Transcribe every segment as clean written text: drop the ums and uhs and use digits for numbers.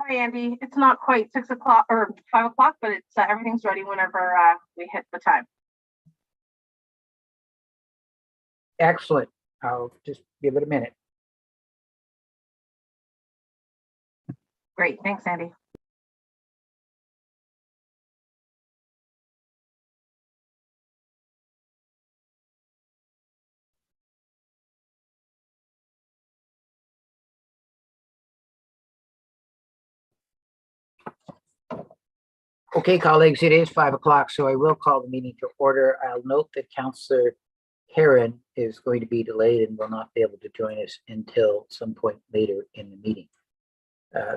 Hi, Andy. It's not quite 6 o'clock or 5 o'clock, but it's everything's ready whenever we hit the time. Excellent. I'll just give it a minute. Great. Thanks, Andy. Okay, colleagues, it is 5 o'clock, so I will call the meeting to order. I'll note that Councillor Heron is going to be delayed and will not be able to join us until some point later in the meeting.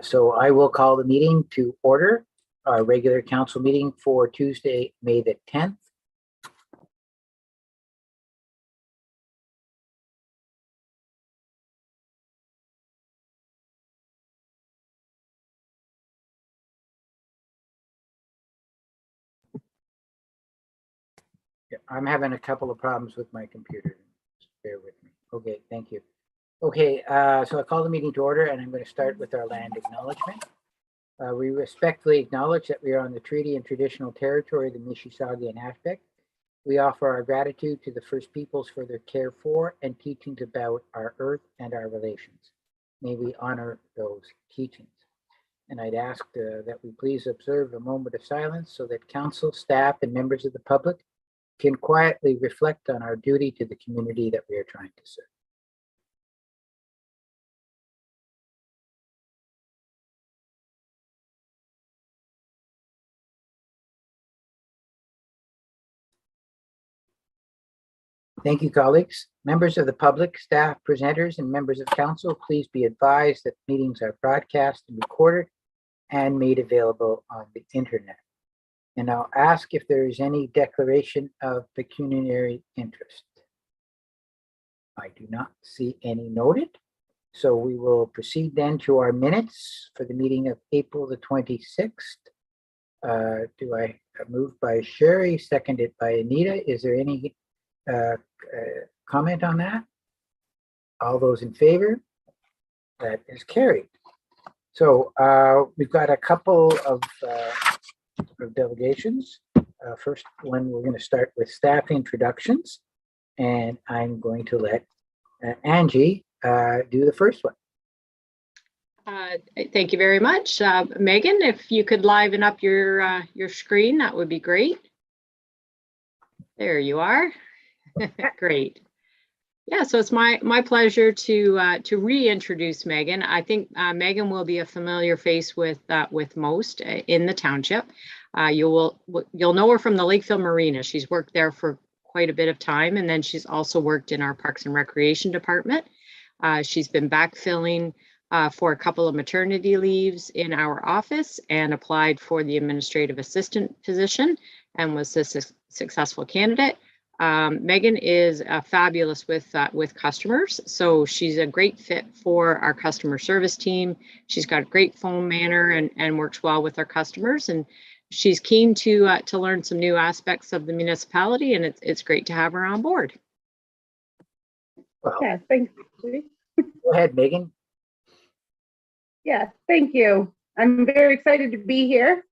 So I will call the meeting to order, our regular council meeting for Tuesday, May the 10th. I'm having a couple of problems with my computer. Just bear with me. Okay, thank you. Okay, so I call the meeting to order, and I'm going to start with our land acknowledgement. We respectfully acknowledge that we are on the treaty and traditional territory of the Mississauga and Ashbeck. We offer our gratitude to the First Peoples for their care for and teachings about our earth and our relations. May we honor those teachings. And I'd ask that we please observe a moment of silence so that council, staff, and members of the public can quietly reflect on our duty to the community that we are trying to serve. Thank you, colleagues. Members of the public, staff, presenters, and members of council, please be advised that meetings are broadcast and recorded and made available on the internet. And I'll ask if there is any declaration of pecuniary interest. I do not see any noted. So we will proceed then to our minutes for the meeting of April the 26th. Do I move by Sherry, seconded by Anita? Is there any comment on that? All those in favor? That is carried. So we've got a couple of delegations. First one, we're going to start with staff introductions, and I'm going to let Angie do the first one. Thank you very much. Megan, if you could liven up your screen, that would be great. There you are. Great. Yeah, so it's my pleasure to reintroduce Megan. I think Megan will be a familiar face with most in the township. You'll know her from the Lakefield Marina. She's worked there for quite a bit of time, and then she's also worked in our Parks and Recreation department. She's been backfilling for a couple of maternity leaves in our office and applied for the administrative assistant position and was a successful candidate. Megan is fabulous with customers, so she's a great fit for our customer service team. She's got a great phone manner and works well with our customers, and she's keen to learn some new aspects of the municipality, and it's great to have her on board. Well, Yeah, thank you. go ahead, Megan. Yeah, thank you. I'm very excited to be here.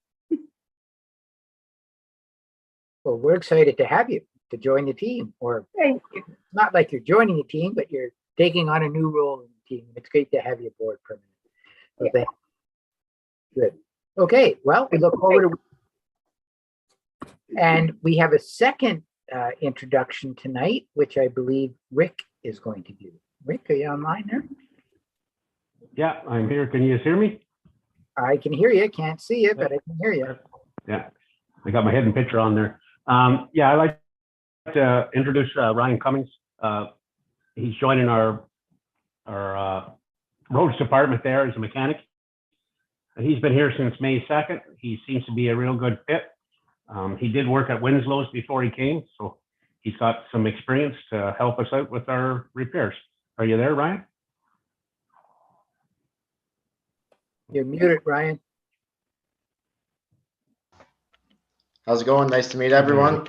Well, we're excited to have you to join the team, or Thank you. not like you're joining the team, but you're taking on a new role in the team. It's great to have you aboard permanently. So Yeah. Good. Okay, well, we look forward to, and we have a second introduction tonight, which I believe Rick is going to do. Rick, are you online there? Yeah, I'm here. Can you hear me? I can hear you. Can't see you, but I can hear you. Yeah, I got my head and picture on there. Yeah, I'd like to introduce Ryan Cummings. He's joining our roads department there as a mechanic. He's been here since May 2nd. He seems to be a real good fit. He did work at Winslow's before he came, so he's got some experience to help us out with our repairs. Are you there, Ryan? You're muted, Ryan. How's it going? Nice to meet everyone.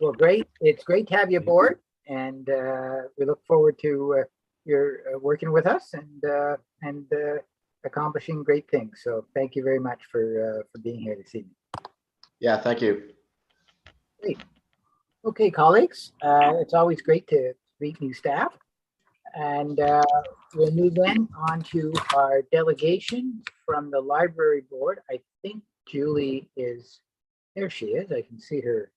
Well, great. It's great to have you aboard, and we look forward to your working with us and accomplishing great things. So thank you very much for being here this evening. Yeah, thank you. Great. Okay, colleagues, it's always great to meet new staff. And we'll move then on to our delegation from the library board. I think Julie is, there she is, I can see her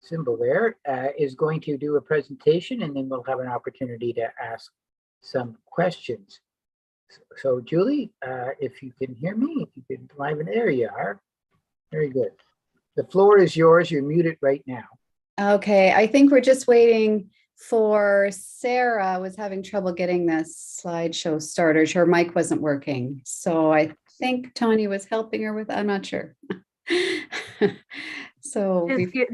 symbol there, is going to do a presentation, and then we'll have an opportunity to ask some questions. So Julie, if you can hear me, if you can live in, there you are. Very good. The floor is yours. You're muted right now. Okay, I think we're just waiting for Sarah. Was having trouble getting this slideshow started. Her mic wasn't working. So I think Tanya was helping her with, I'm not sure. So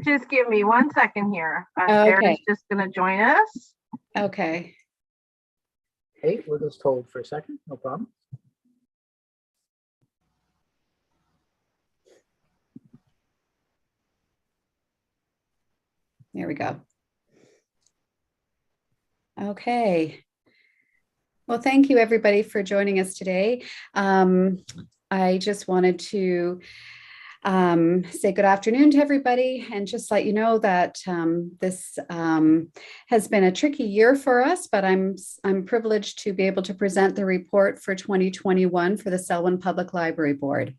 Just give me 1 second here. Sarah's okay. just going to join us. Okay. Hey, we'll just hold for a second. No problem. There we go. Okay. Well, thank you everybody for joining us today. I just wanted to say good afternoon to everybody and just let you know that this has been a tricky year for us, but I'm privileged to be able to present the report for 2021 for the Selwyn Public Library Board.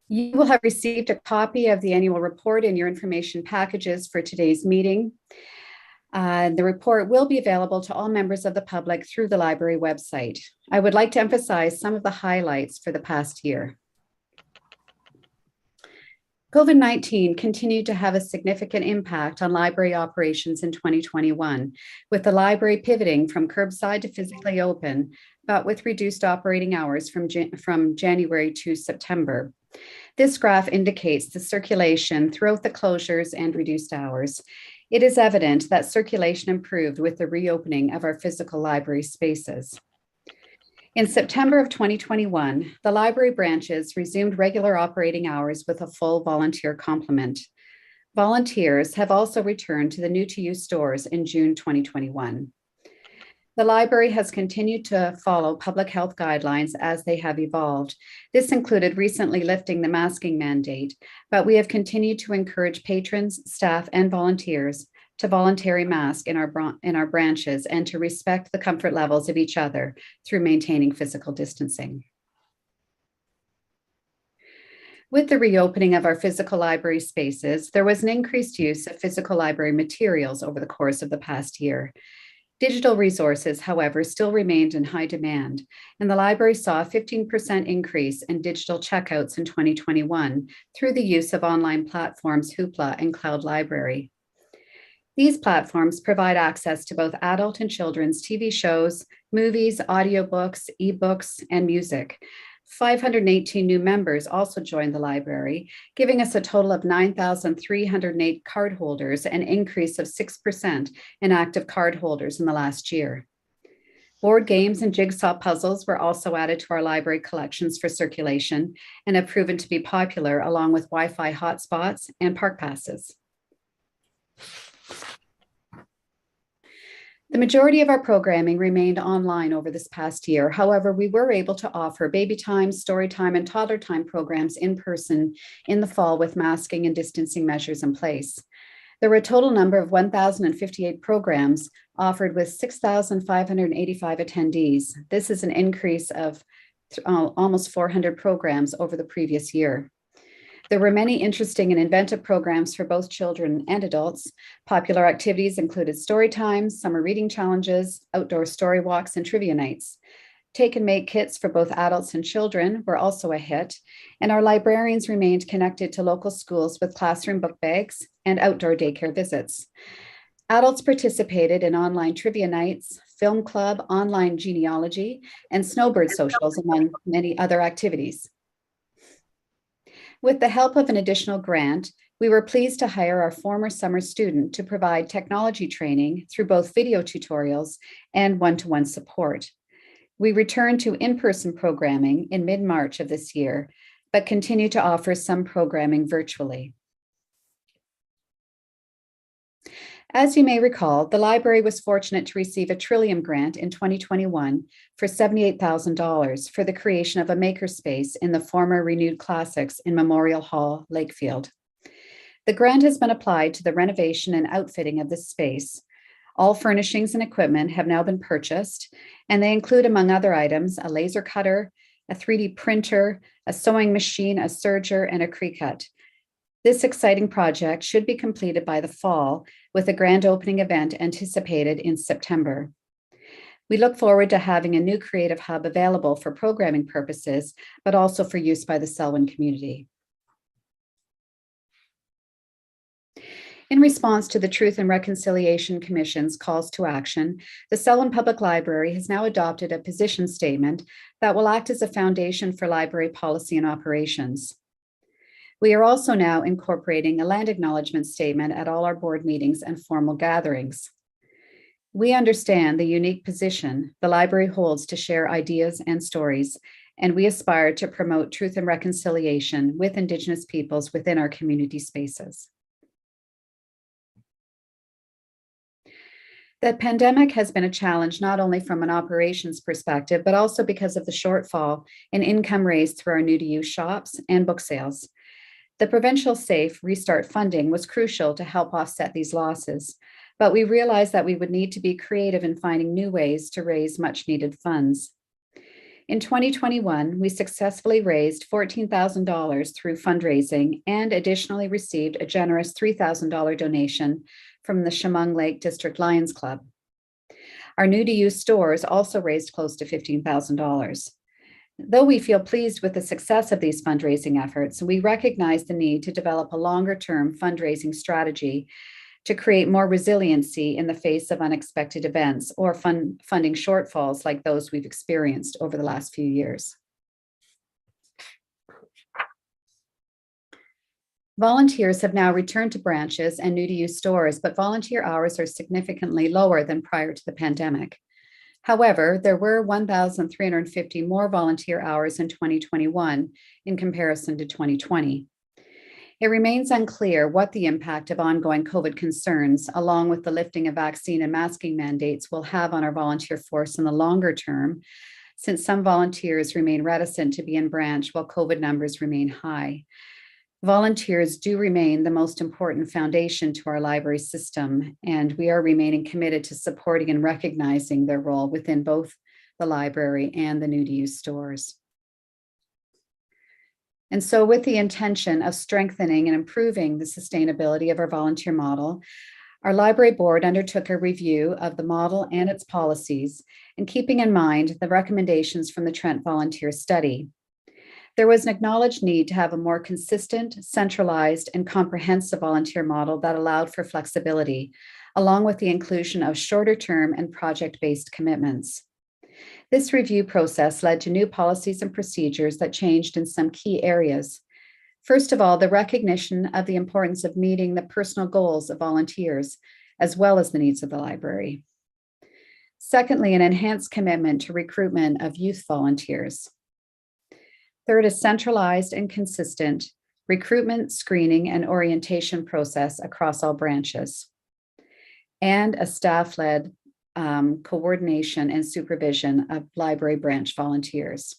You will have received a copy of the annual report in your information packages for today's meeting. The report will be available to all members of the public through the library website. I would like to emphasize some of the highlights for the past year. COVID-19 continued to have a significant impact on library operations in 2021, with the library pivoting from curbside to physically open, but with reduced operating hours from January to September. This graph indicates the circulation throughout the closures and reduced hours. It is evident that circulation improved with the reopening of our physical library spaces. In September of 2021, the library branches resumed regular operating hours with a full volunteer complement. Volunteers have also returned to the new-to-use stores in June 2021. The library has continued to follow public health guidelines as they have evolved. This included recently lifting the masking mandate, but we have continued to encourage patrons, staff, and volunteers to voluntarily mask in our branches and to respect the comfort levels of each other through maintaining physical distancing. With the reopening of our physical library spaces, there was an increased use of physical library materials over the course of the past year. Digital resources, however, still remained in high demand, and the library saw a 15% increase in digital checkouts in 2021 through the use of online platforms Hoopla and Cloud Library. These platforms provide access to both adult and children's TV shows, movies, audiobooks, ebooks, and music. 518 new members also joined the library, giving us a total of 9,308 cardholders, an increase of 6% in active cardholders in the last year. Board games and jigsaw puzzles were also added to our library collections for circulation and have proven to be popular, along with Wi-Fi hotspots and park passes. The majority of our programming remained online over this past year. However, we were able to offer baby time, story time, and toddler time programs in person in the fall with masking and distancing measures in place. There were a total number of 1,058 programs offered with 6,585 attendees. This is an increase of almost 400 programs over the previous year. There were many interesting and inventive programs for both children and adults. Popular activities included story times, summer reading challenges, outdoor story walks, and trivia nights. Take and make kits for both adults and children were also a hit, and our librarians remained connected to local schools with classroom book bags and outdoor daycare visits. Adults participated in online trivia nights, film club, online genealogy, and snowbird socials, among many other activities. With the help of an additional grant, we were pleased to hire our former summer student to provide technology training through both video tutorials and one-to-one support. We returned to in-person programming in mid-March of this year, but continue to offer some programming virtually. As you may recall, the library was fortunate to receive a Trillium grant in 2021 for $78,000 for the creation of a makerspace in the former Renewed Classics in Memorial Hall, Lakefield. The grant has been applied to the renovation and outfitting of this space. All furnishings and equipment have now been purchased, and they include, among other items, a laser cutter, a 3D printer, a sewing machine, a serger, and a Cricut. This exciting project should be completed by the fall, with a grand opening event anticipated in September. We look forward to having a new creative hub available for programming purposes, but also for use by the Selwyn community. In response to the Truth and Reconciliation Commission's calls to action, the Selwyn Public Library has now adopted a position statement that will act as a foundation for library policy and operations. We are also now incorporating a land acknowledgement statement at all our board meetings and formal gatherings. We understand the unique position the library holds to share ideas and stories, and we aspire to promote truth and reconciliation with Indigenous peoples within our community spaces. The pandemic has been a challenge not only from an operations perspective, but also because of the shortfall in income raised through our new to use shops and book sales. The provincial SAFE restart funding was crucial to help offset these losses, but we realized that we would need to be creative in finding new ways to raise much needed funds. In 2021, we successfully raised $14,000 through fundraising and additionally received a generous $3,000 donation from the Chemung Lake District Lions Club. Our new to use stores also raised close to $15,000. Though we feel pleased with the success of these fundraising efforts, we recognize the need to develop a longer-term fundraising strategy to create more resiliency in the face of unexpected events or funding shortfalls like those we've experienced over the last few years. Volunteers have now returned to branches and new to use stores, but volunteer hours are significantly lower than prior to the pandemic. However, there were 1,350 more volunteer hours in 2021 in comparison to 2020. It remains unclear what the impact of ongoing COVID concerns, along with the lifting of vaccine and masking mandates, will have on our volunteer force in the longer term, since some volunteers remain reticent to be in branch while COVID numbers remain high. Volunteers do remain the most important foundation to our library system, and we are remaining committed to supporting and recognizing their role within both the library and the new to use stores. And so with the intention of strengthening and improving the sustainability of our volunteer model, our library board undertook a review of the model and its policies, and keeping in mind the recommendations from the Trent Volunteer Study. There was an acknowledged need to have a more consistent, centralized, and comprehensive volunteer model that allowed for flexibility, along with the inclusion of shorter-term and project-based commitments. This review process led to new policies and procedures that changed in some key areas. First of all, the recognition of the importance of meeting the personal goals of volunteers, as well as the needs of the library. Secondly, an enhanced commitment to recruitment of youth volunteers. Third, a centralized and consistent recruitment, screening, and orientation process across all branches. And a staff-led coordination and supervision of library branch volunteers.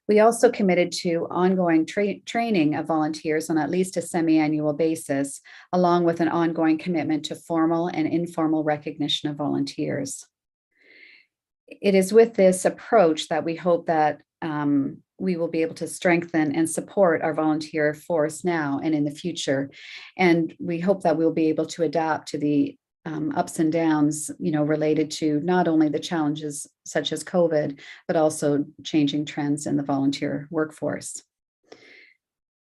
We also committed to ongoing training of volunteers on at least a semi-annual basis, along with an ongoing commitment to formal and informal recognition of volunteers. It is with this approach that we hope that we will be able to strengthen and support our volunteer force now and in the future. And we hope that we'll be able to adapt to the ups and downs, related to not only the challenges such as COVID, but also changing trends in the volunteer workforce.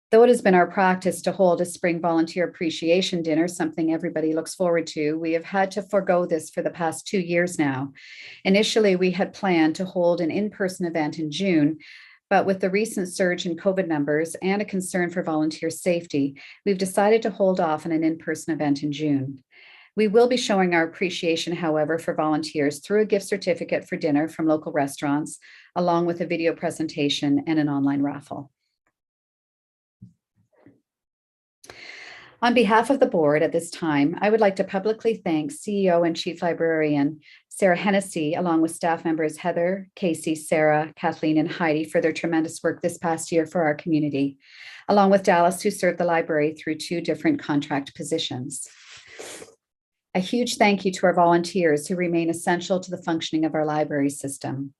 Though it has been our practice to hold a spring volunteer appreciation dinner, something everybody looks forward to, we have had to forego this for the past 2 years now. Initially, we had planned to hold an in-person event in June, but with the recent surge in COVID numbers and a concern for volunteer safety, we've decided to hold off on an in-person event in June. We will be showing our appreciation, however, for volunteers through a gift certificate for dinner from local restaurants, along with a video presentation and an online raffle. On behalf of the board at this time, I would like to publicly thank CEO and Chief Librarian Sarah Hennessy, along with staff members Heather, Casey, Sarah, Kathleen, and Heidi for their tremendous work this past year for our community, along with Dallas, who served the library through 2 different contract positions. A huge thank you to our volunteers who remain essential to the functioning of our library system.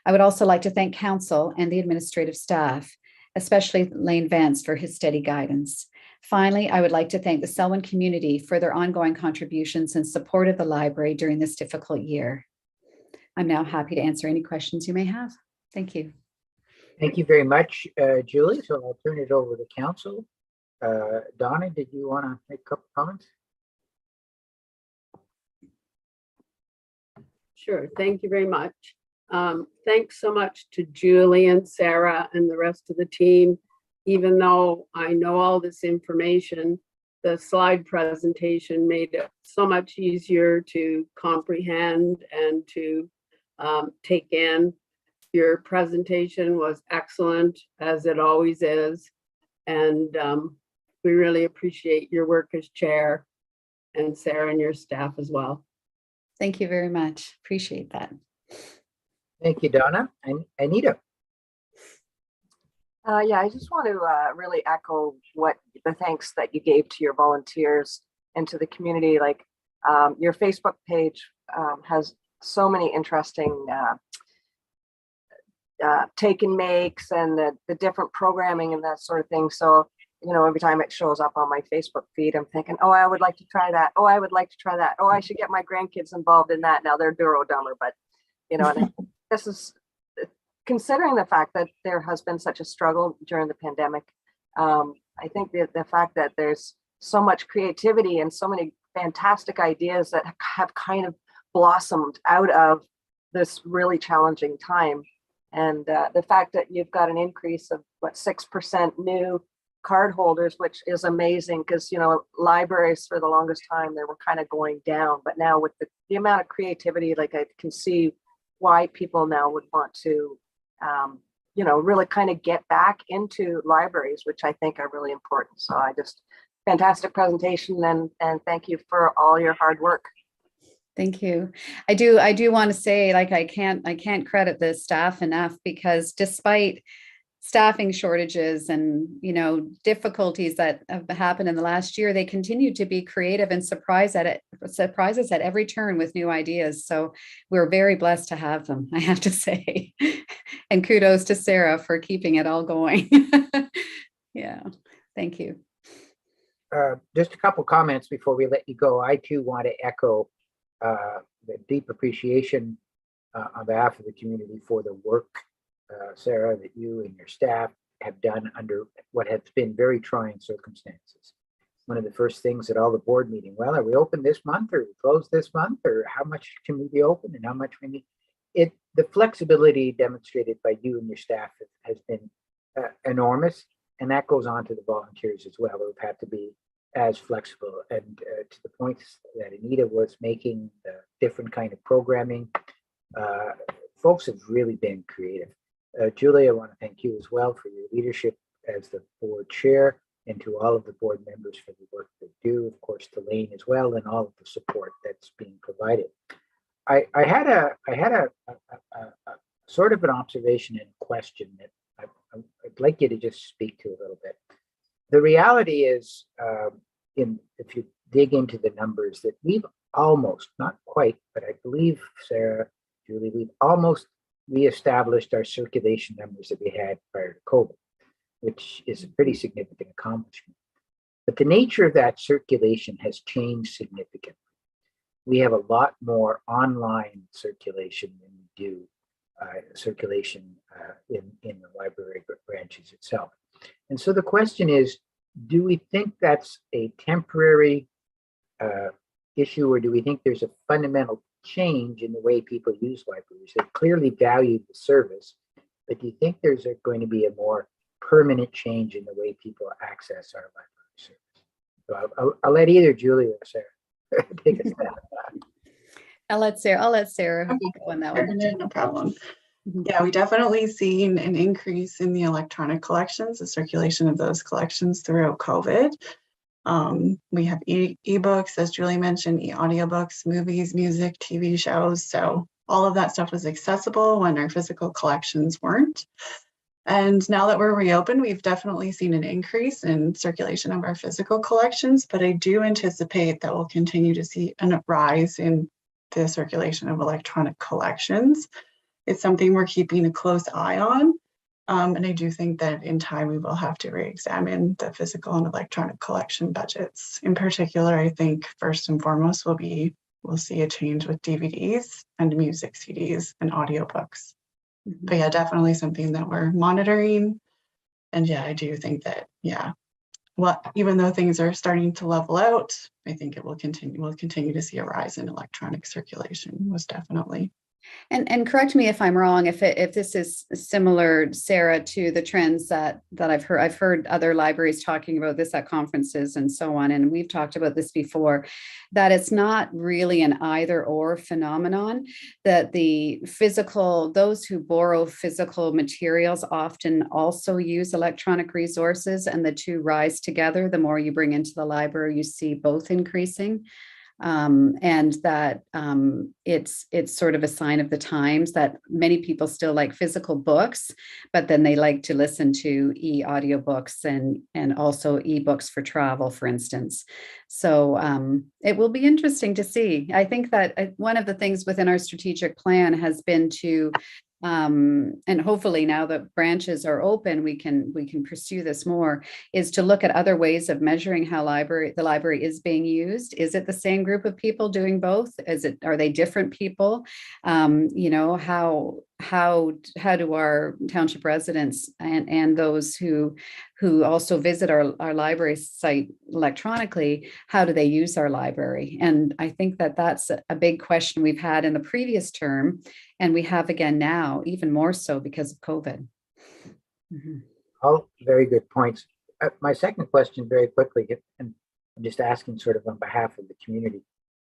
I would also like to thank council and the administrative staff, especially Lane Vance for his steady guidance. Finally, I would like to thank the Selwyn community for their ongoing contributions and support of the library during this difficult year. I'm now happy to answer any questions you may have. Thank you. Thank you very much, Julie. So I'll turn it over to council. Donna, did you want to make a couple comments? Sure. Thank you very much. Thanks so much to Julie and Sarah and the rest of the team. Even though I know all this information, the slide presentation made it so much easier to comprehend and to take in. Your presentation was excellent, as it always is. And we really appreciate your work as chair, and Sarah and your staff as well. Thank you very much. Appreciate that. Thank you, Donna. And Anita. Yeah, I just want to really echo what the thanks that you gave to your volunteers and to the community. Like your Facebook page has so many interesting take and makes and the different programming and that sort of thing. So, you know, every time it shows up on my Facebook feed, I'm thinking, oh, I would like to try that. Oh, I would like to try that. Oh, I should get my grandkids involved in that. Now they're Duro Dumber, but, you know, and this is considering the fact that there has been such a struggle during the pandemic. I think the fact that there's so much creativity and so many fantastic ideas that have kind of blossomed out of this really challenging time. And the fact that you've got an increase of what 6% new card holders, which is amazing, because you know libraries for the longest time they were kind of going down, but now with the amount of creativity, like I can see why people now would want to you know, really kind of get back into libraries, which I think are really important. So I just fantastic presentation, and thank you for all your hard work. Thank you. I do want to say, like, I can't credit the staff enough, because despite staffing shortages and, you know, difficulties that have happened in the last year, they continue to be creative and surprise us at every turn with new ideas. So we're very blessed to have them, I have to say. And kudos to Sarah for keeping it all going. Yeah, thank you. Just a couple comments before we let you go. I too want to echo the deep appreciation on behalf of the community for the work, Sarah, that you and your staff have done under what has been very trying circumstances. One of the first things at all the board meeting, well, are we open this month, or we close this month, or how much can we be open and how much we need? The flexibility demonstrated by you and your staff has been enormous, and that goes on to the volunteers as well, who've had to be as flexible. And to the points that Anita was making, the different kind of programming, folks have really been creative. Julie, I want to thank you as well for your leadership as the board chair, and to all of the board members for the work they do, of course, to Lane as well, and all of the support that's being provided. I had a sort of an observation and question that I'd like you to just speak to a little bit. The reality is, if you dig into the numbers, that we've almost, not quite, but I believe, Sarah, Julie, we've almost reestablished our circulation numbers that we had prior to COVID, which is a pretty significant accomplishment. But the nature of that circulation has changed significantly. We have a lot more online circulation than we do circulation in the library branches itself. And so the question is, do we think that's a temporary issue, or do we think there's a fundamental change in the way people use libraries? They clearly value the service, but do you think there's going to be a more permanent change in the way people access our library service? So I'll let either Julie or Sarah take a step. I'll let Sarah go on that one. No problem. Yeah, we definitely seen an increase in the electronic collections, the circulation of those collections throughout COVID. We have ebooks, as Julie mentioned, audiobooks, movies, music, TV shows. So all of that stuff was accessible when our physical collections weren't. And now that we're reopened, we've definitely seen an increase in circulation of our physical collections, but I do anticipate that we'll continue to see a rise in the circulation of electronic collections. It's something we're keeping a close eye on. And I do think that in time we will have to re-examine the physical and electronic collection budgets. In particular, I think first and foremost we'll see a change with DVDs and music CDs and audiobooks. But yeah, definitely something that we're monitoring. And yeah, I do think that, yeah, well, even though things are starting to level out, I think it will continue. We'll continue to see a rise in electronic circulation, most definitely. And correct me if I'm wrong, if this is similar, Sarah, to the trends that I've heard other libraries talking about this at conferences and so on, and we've talked about this before, that it's not really an either or phenomenon, that those who borrow physical materials often also use electronic resources, and the two rise together. The more you bring into the library, you see both increasing. And that it's sort of a sign of the times that many people still like physical books, but then they like to listen to audiobooks and also ebooks for travel, for instance. So it will be interesting to see. I think that one of the things within our strategic plan has been to and hopefully now that branches are open, we can pursue this more, is to look at other ways of measuring how the library is being used. Is it the same group of people doing both? Are they different people? How do our township residents and those who also visit our library site electronically, how do they use our library? And I think that that's a big question we've had in the previous term, and we have again now, even more so because of COVID. All very good points. My second question, very quickly, and I'm just asking sort of on behalf of the community,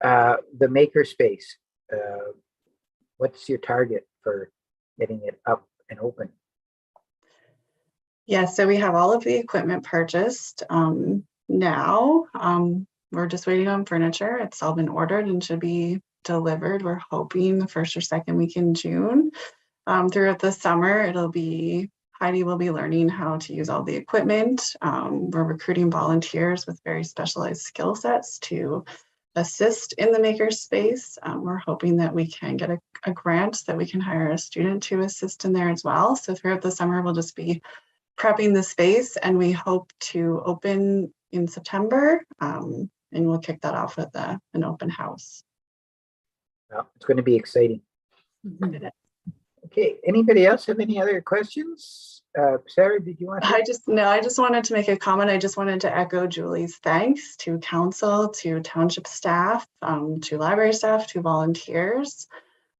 the makerspace. What's your target for getting it up and open? Yeah, so we have all of the equipment purchased now. We're just waiting on furniture. It's all been ordered and should be delivered. We're hoping the first or second week in June. Throughout the summer, Heidi will be learning how to use all the equipment. We're recruiting volunteers with very specialized skill sets to assist in the makerspace. We're hoping that we can get a grant that we can hire a student to assist in there as well. So throughout the summer, we'll just be prepping the space, and we hope to open in September, and we'll kick that off with an open house. Well, it's going to be exciting. Okay, anybody else have any other questions? Sarah, did you want to? I just wanted to make a comment. I just wanted to echo Julie's thanks to council, to township staff, to library staff, to volunteers,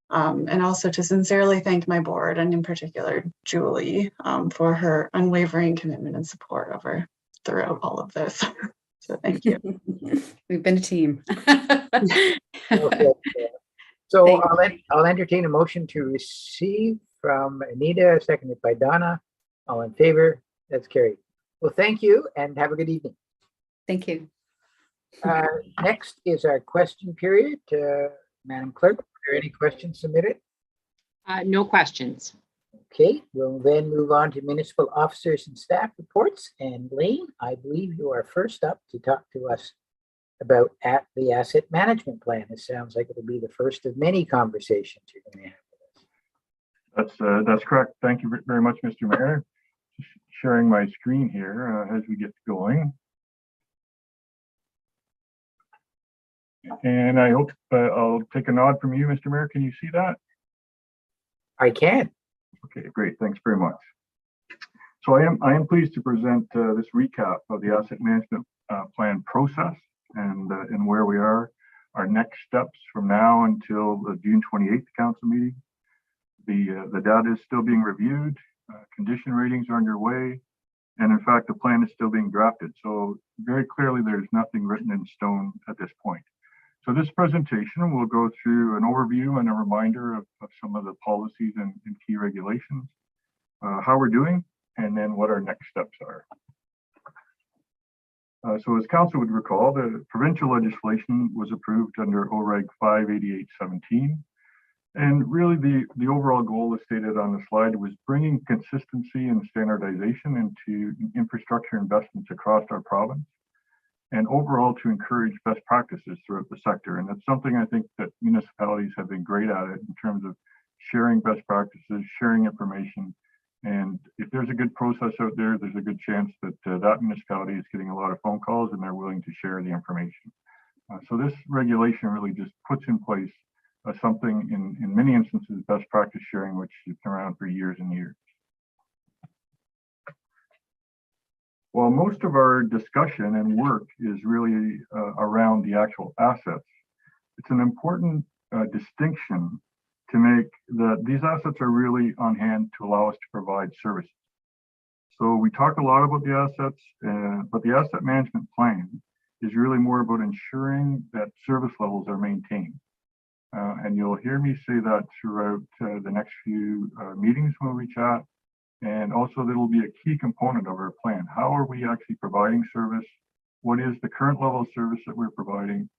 and also to sincerely thank my board, and in particular Julie, for her unwavering commitment and support throughout all of this. So thank you. We've been a team. Okay. So I'll entertain a motion to receive from Anita, seconded by Donna. All in favor? That's carried. Well, thank you and have a good evening. Thank you. Next is our question period. Madam Clerk, are there any questions submitted? No questions. Okay, we'll then move on to municipal officers and staff reports. And Lane, I believe you are first up to talk to us about the asset management plan. It sounds like it'll be the first of many conversations you're going to have with us. That's correct. Thank you very much, Mr. Mayor. Just sharing my screen here as we get going. And I hope I'll take a nod from you, Mr. Mayor. Can you see that? I can. Okay, great. Thanks very much. So I am pleased to present this recap of the asset management plan process and where we are, our next steps from now until the June 28th council meeting. The data is still being reviewed, condition ratings are underway, and in fact, the plan is still being drafted. So very clearly, there's nothing written in stone at this point. So this presentation will go through an overview and a reminder of some of the policies and key regulations, how we're doing, and then what our next steps are. So as council would recall, the provincial legislation was approved under OREG 58817. And really the overall goal as stated on the slide was bringing consistency and standardization into infrastructure investments across our province, and overall to encourage best practices throughout the sector. And that's something I think that municipalities have been great at it in terms of sharing best practices, sharing information. And if there's a good process out there, there's a good chance that that municipality is getting a lot of phone calls and they're willing to share the information. So this regulation really just puts in place something in many instances, best practice sharing, which has been around for years and years. While most of our discussion and work is really around the actual assets, it's an important distinction to make that these assets are really on hand to allow us to provide services. So we talk a lot about the assets, but the asset management plan is really more about ensuring that service levels are maintained. And you'll hear me say that throughout the next few meetings when we chat. And also that will be a key component of our plan. How are we actually providing service? What is the current level of service that we're providing?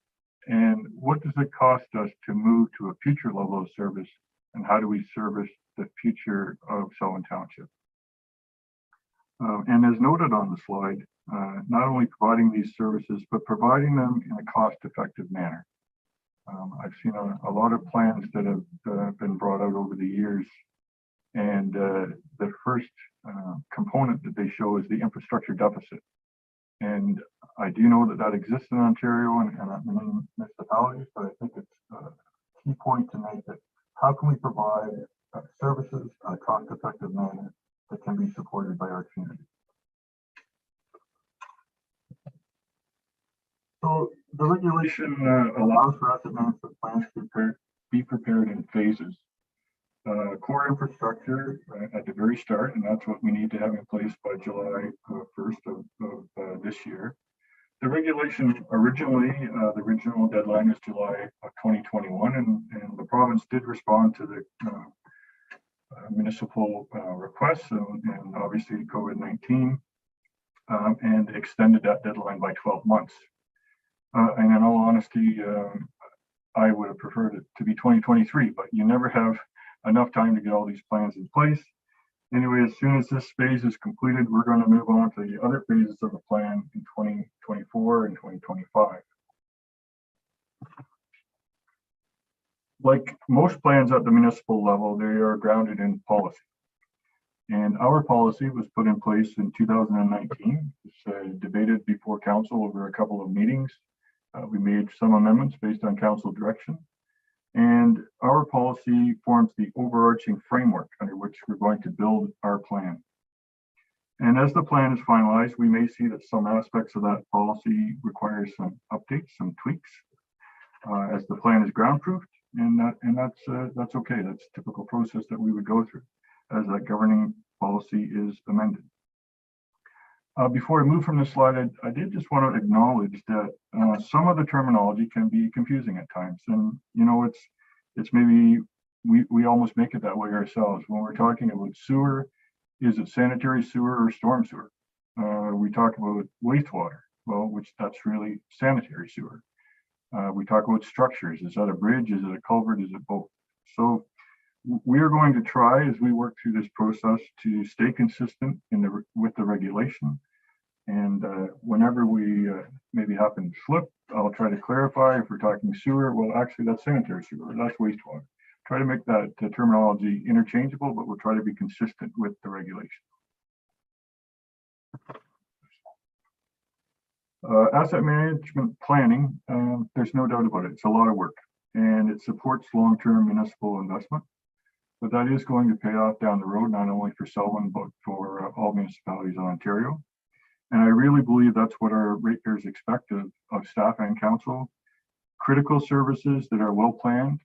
And what does it cost us to move to a future level of service? And how do we service the future of Selwyn Township? And as noted on the slide, not only providing these services, but providing them in a cost-effective manner. I've seen a lot of plans that have been brought out over the years. And the first component that they show is the infrastructure deficit. And I do know that that exists in Ontario and many municipalities, but I think it's a key point to make that how can we provide services in a cost-effective manner that can be supported by our community. So the regulation allows for asset management plans to be prepared in phases. Core infrastructure at the very start, and that's what we need to have in place by July 1st of this year. The regulation originally, the original deadline is July of 2021, and the province did respond to the municipal requests and obviously COVID-19 and extended that deadline by 12 months. And in all honesty, I would have preferred it to be 2023, but you never have enough time to get all these plans in place. Anyway, as soon as this phase is completed, we're going to move on to the other phases of the plan in 2024 and 2025. Like most plans at the municipal level, they are grounded in policy. And our policy was put in place in 2019. It's debated before council over a couple of meetings. We made some amendments based on council direction. And our policy forms the overarching framework under which we're going to build our plan. And as the plan is finalized, we may see that some aspects of that policy require some updates, some tweaks, as the plan is ground-proofed, and that's okay. That's a typical process that we would go through as that governing policy is amended. Before I move from this slide, I did just want to acknowledge that some of the terminology can be confusing at times. And, you know, it's maybe we almost make it that way ourselves. When we're talking about sewer, is it sanitary sewer or storm sewer? We talk about wastewater, well, which that's really sanitary sewer. We talk about structures. Is that a bridge? Is it a culvert? Is it both? So we are going to try as we work through this process to stay consistent with the regulation. And whenever we maybe happen to slip, I'll try to clarify if we're talking sewer. Well, actually, that's sanitary sewer. That's wastewater. Try to make that terminology interchangeable, but we'll try to be consistent with the regulation. Asset management planning, there's no doubt about it. It's a lot of work, and it supports long-term municipal investment. But that is going to pay off down the road, not only for Selwyn, but for all municipalities in Ontario. And I really believe that's what our ratepayers expect of staff and council. Critical services that are well planned,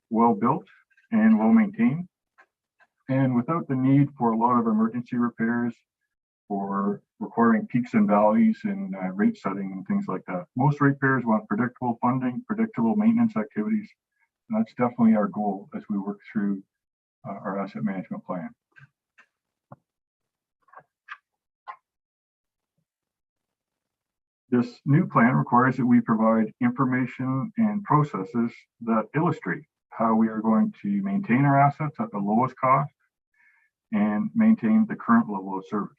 well built, and well maintained. And without the need for a lot of emergency repairs or requiring peaks and valleys in rate setting and things like that. Most ratepayers want predictable funding, predictable maintenance activities. And that's definitely our goal as we work through our asset management plan. This new plan requires that we provide information and processes that illustrate how we are going to maintain our assets at the lowest cost and maintain the current level of service.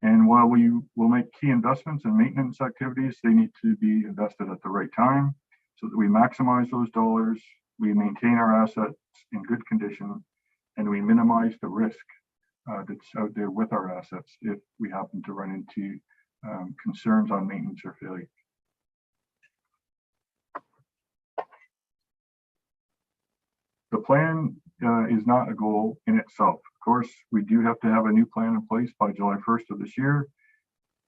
And while we will make key investments in maintenance activities, they need to be invested at the right time so that we maximize those dollars, we maintain our assets in good condition, and we minimize the risk that's out there with our assets if we happen to run into concerns on maintenance or failure. The plan is not a goal in itself. Of course, we do have to have a new plan in place by July 1st of this year.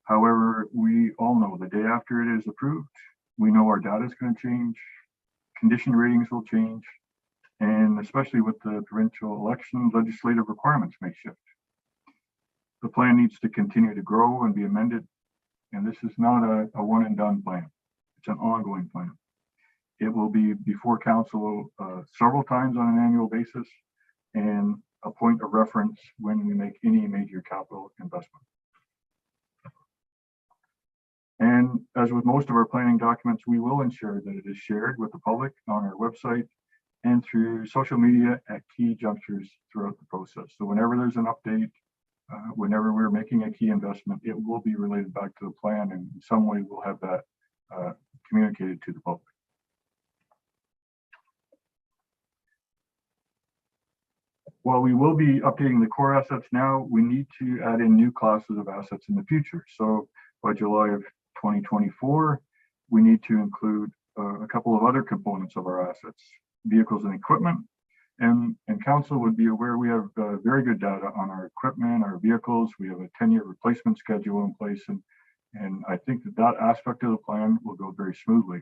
However, we all know the day after it is approved, we know our data is going to change, condition ratings will change, and especially with the provincial election, legislative requirements may shift. The plan needs to continue to grow and be amended, and this is not a one and done plan. It's an ongoing plan. It will be before council several times on an annual basis and a point of reference when we make any major capital investment. And as with most of our planning documents, we will ensure that it is shared with the public on our website and through social media at key junctures throughout the process. So whenever there's an update, whenever we're making a key investment, it will be related back to the plan, and in some way we'll have that communicated to the public. While we will be updating the core assets now, we need to add in new classes of assets in the future. So by July of 2024, we need to include a couple of other components of our assets, vehicles and equipment. And council would be aware we have very good data on our equipment, our vehicles. We have a 10-year replacement schedule in place, and I think that aspect of the plan will go very smoothly.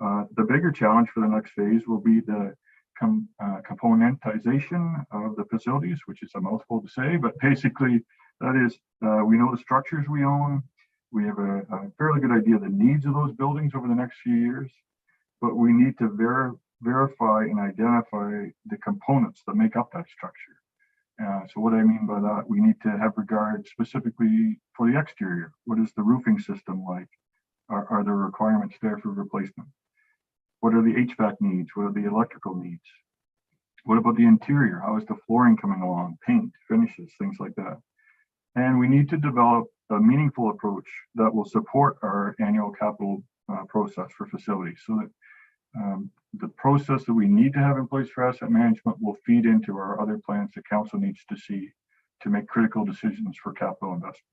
The bigger challenge for the next phase will be the componentization of the facilities, which is a mouthful to say, but basically that is, we know the structures we own. We have a fairly good idea of the needs of those buildings over the next few years, but we need to verify and identify the components that make up that structure. So what I mean by that, we need to have regard specifically for the exterior. What is the roofing system like? Are there requirements there for replacement? What are the HVAC needs? What are the electrical needs? What about the interior? How is the flooring coming along? Paint, finishes, things like that. And we need to develop a meaningful approach that will support our annual capital process for facilities, so that the process that we need to have in place for asset management will feed into our other plans that council needs to see to make critical decisions for capital investment.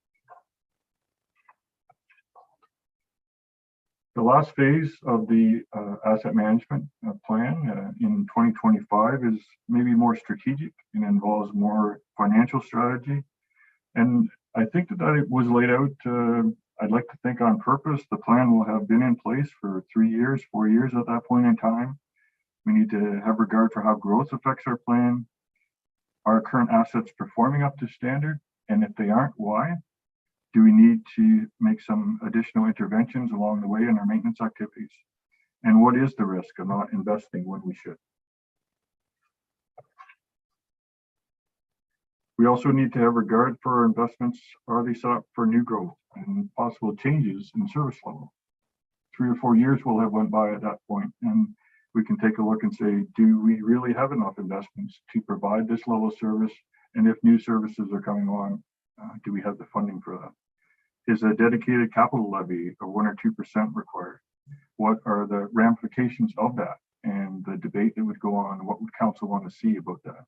The last phase of the asset management plan in 2025 is maybe more strategic and involves more financial strategy. And I think that it was laid out, I'd like to think on purpose. The plan will have been in place for 3 years, 4 years at that point in time. We need to have regard for how growth affects our plan. Are current assets performing up to standard? And if they aren't, why? Do we need to make some additional interventions along the way in our maintenance activities? And what is the risk of not investing when we should? We also need to have regard for our investments. Are they set up for new growth and possible changes in service level? 3 or 4 years will have went by at that point, and we can take a look and say, do we really have enough investments to provide this level of service? And if new services are coming on, do we have the funding for that? Is a dedicated capital levy of 1 or 2% required? What are the ramifications of that and the debate that would go on? What would council want to see about that?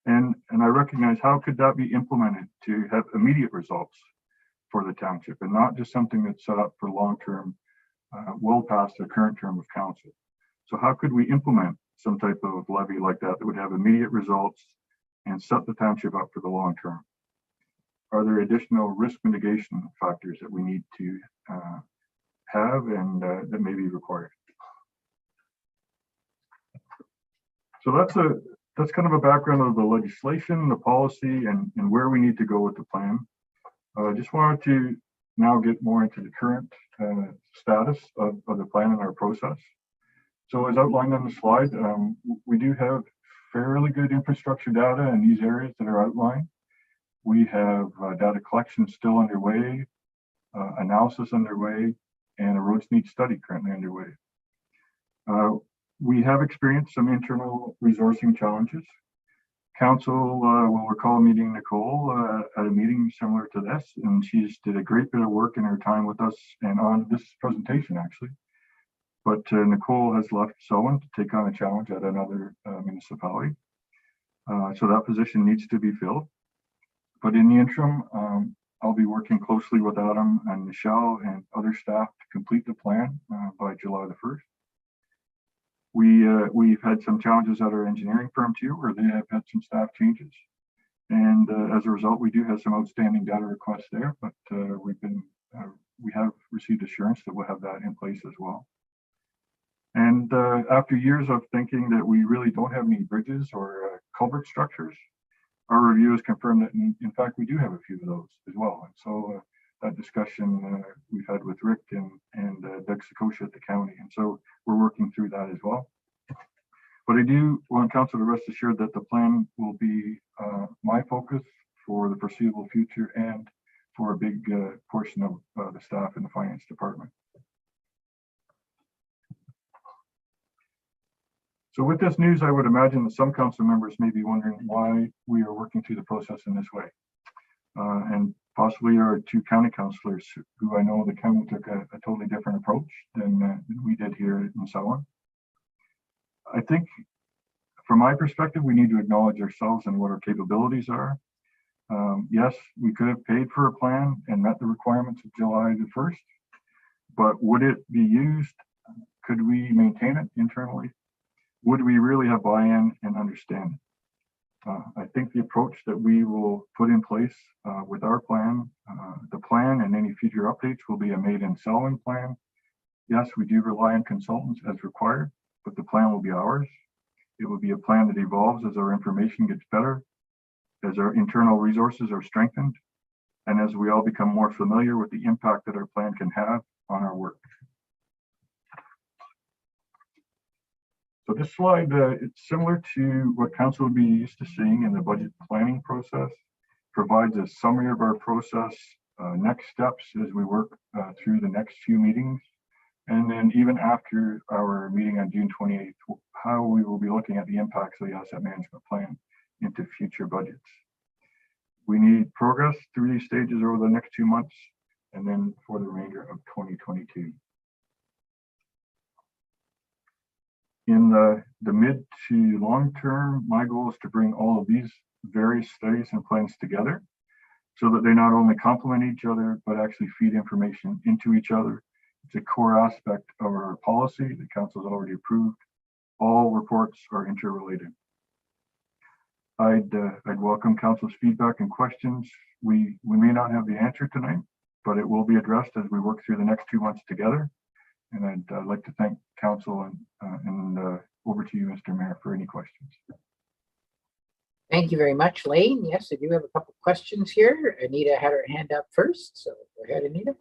And I recognize, how could that be implemented to have immediate results for the township and not just something that's set up for long-term, well past the current term of council? So how could we implement some type of levy like that would have immediate results and set the township up for the long term? Are there additional risk mitigation factors that we need to have and that may be required? So that's kind of a background of the legislation, the policy, and where we need to go with the plan. I just wanted to now get more into the current status of the plan and our process. So as outlined on the slide, we do have fairly good infrastructure data in these areas that are outlined. We have data collection still underway. analysis underway, and a roads need study currently underway. We have experienced some internal resourcing challenges. Council will recall meeting Nicole at a meeting similar to this, and she's did a great bit of work in her time with us and on this presentation actually. But Nicole has left Selwyn to take on a challenge at another municipality. So that position needs to be filled. But in the interim, I'll be working closely with Adam and Michelle and other staff to complete the plan by July the 1st. We've had some challenges at our engineering firm too, where they have had some staff changes. And as a result, we do have some outstanding data requests there, but we have received assurance that we'll have that in place as well. And after years of thinking that we really don't have any bridges or culvert structures, our review has confirmed that in fact we do have a few of those as well. And so that discussion we've had with Rick and Doug Sakosha at the county, and so we're working through that as well. But I do want council to rest assured that the plan will be my focus for the foreseeable future and for a big portion of the staff in the finance department. So with this news, I would imagine that some council members may be wondering why we are working through the process in this way. And possibly our two county councillors who I know the county took a totally different approach than we did here in Selwyn. I think from my perspective, we need to acknowledge ourselves and what our capabilities are. Yes, we could have paid for a plan and met the requirements of July the 1st, but would it be used? Could we maintain it internally? Would we really have buy-in and understand? I think the approach that we will put in place with our plan, the plan and any future updates will be a made in Selwyn plan. Yes, we do rely on consultants as required, but the plan will be ours. It will be a plan that evolves as our information gets better, as our internal resources are strengthened, and as we all become more familiar with the impact that our plan can have on our work. So this slide, it's similar to what council would be used to seeing in the budget planning process, provides a summary of our process, next steps as we work through the next few meetings, and then even after our meeting on June 28th, how we will be looking at the impacts of the asset management plan into future budgets. We need progress through these stages over the next 2 months, and then for the remainder of 2022. In the mid to long term, my goal is to bring all of these various studies and plans together so that they not only complement each other, but actually feed information into each other. It's a core aspect of our policy that council has already approved. All reports are interrelated. I'd welcome council's feedback and questions. We may not have the answer tonight, but it will be addressed as we work through the next 2 months together. And I'd like to thank council and over to you, Mr. Mayor, for any questions. Thank you very much, Lane. Yes, I do have a couple of questions here. Anita had her hand up first, so go ahead, Anita.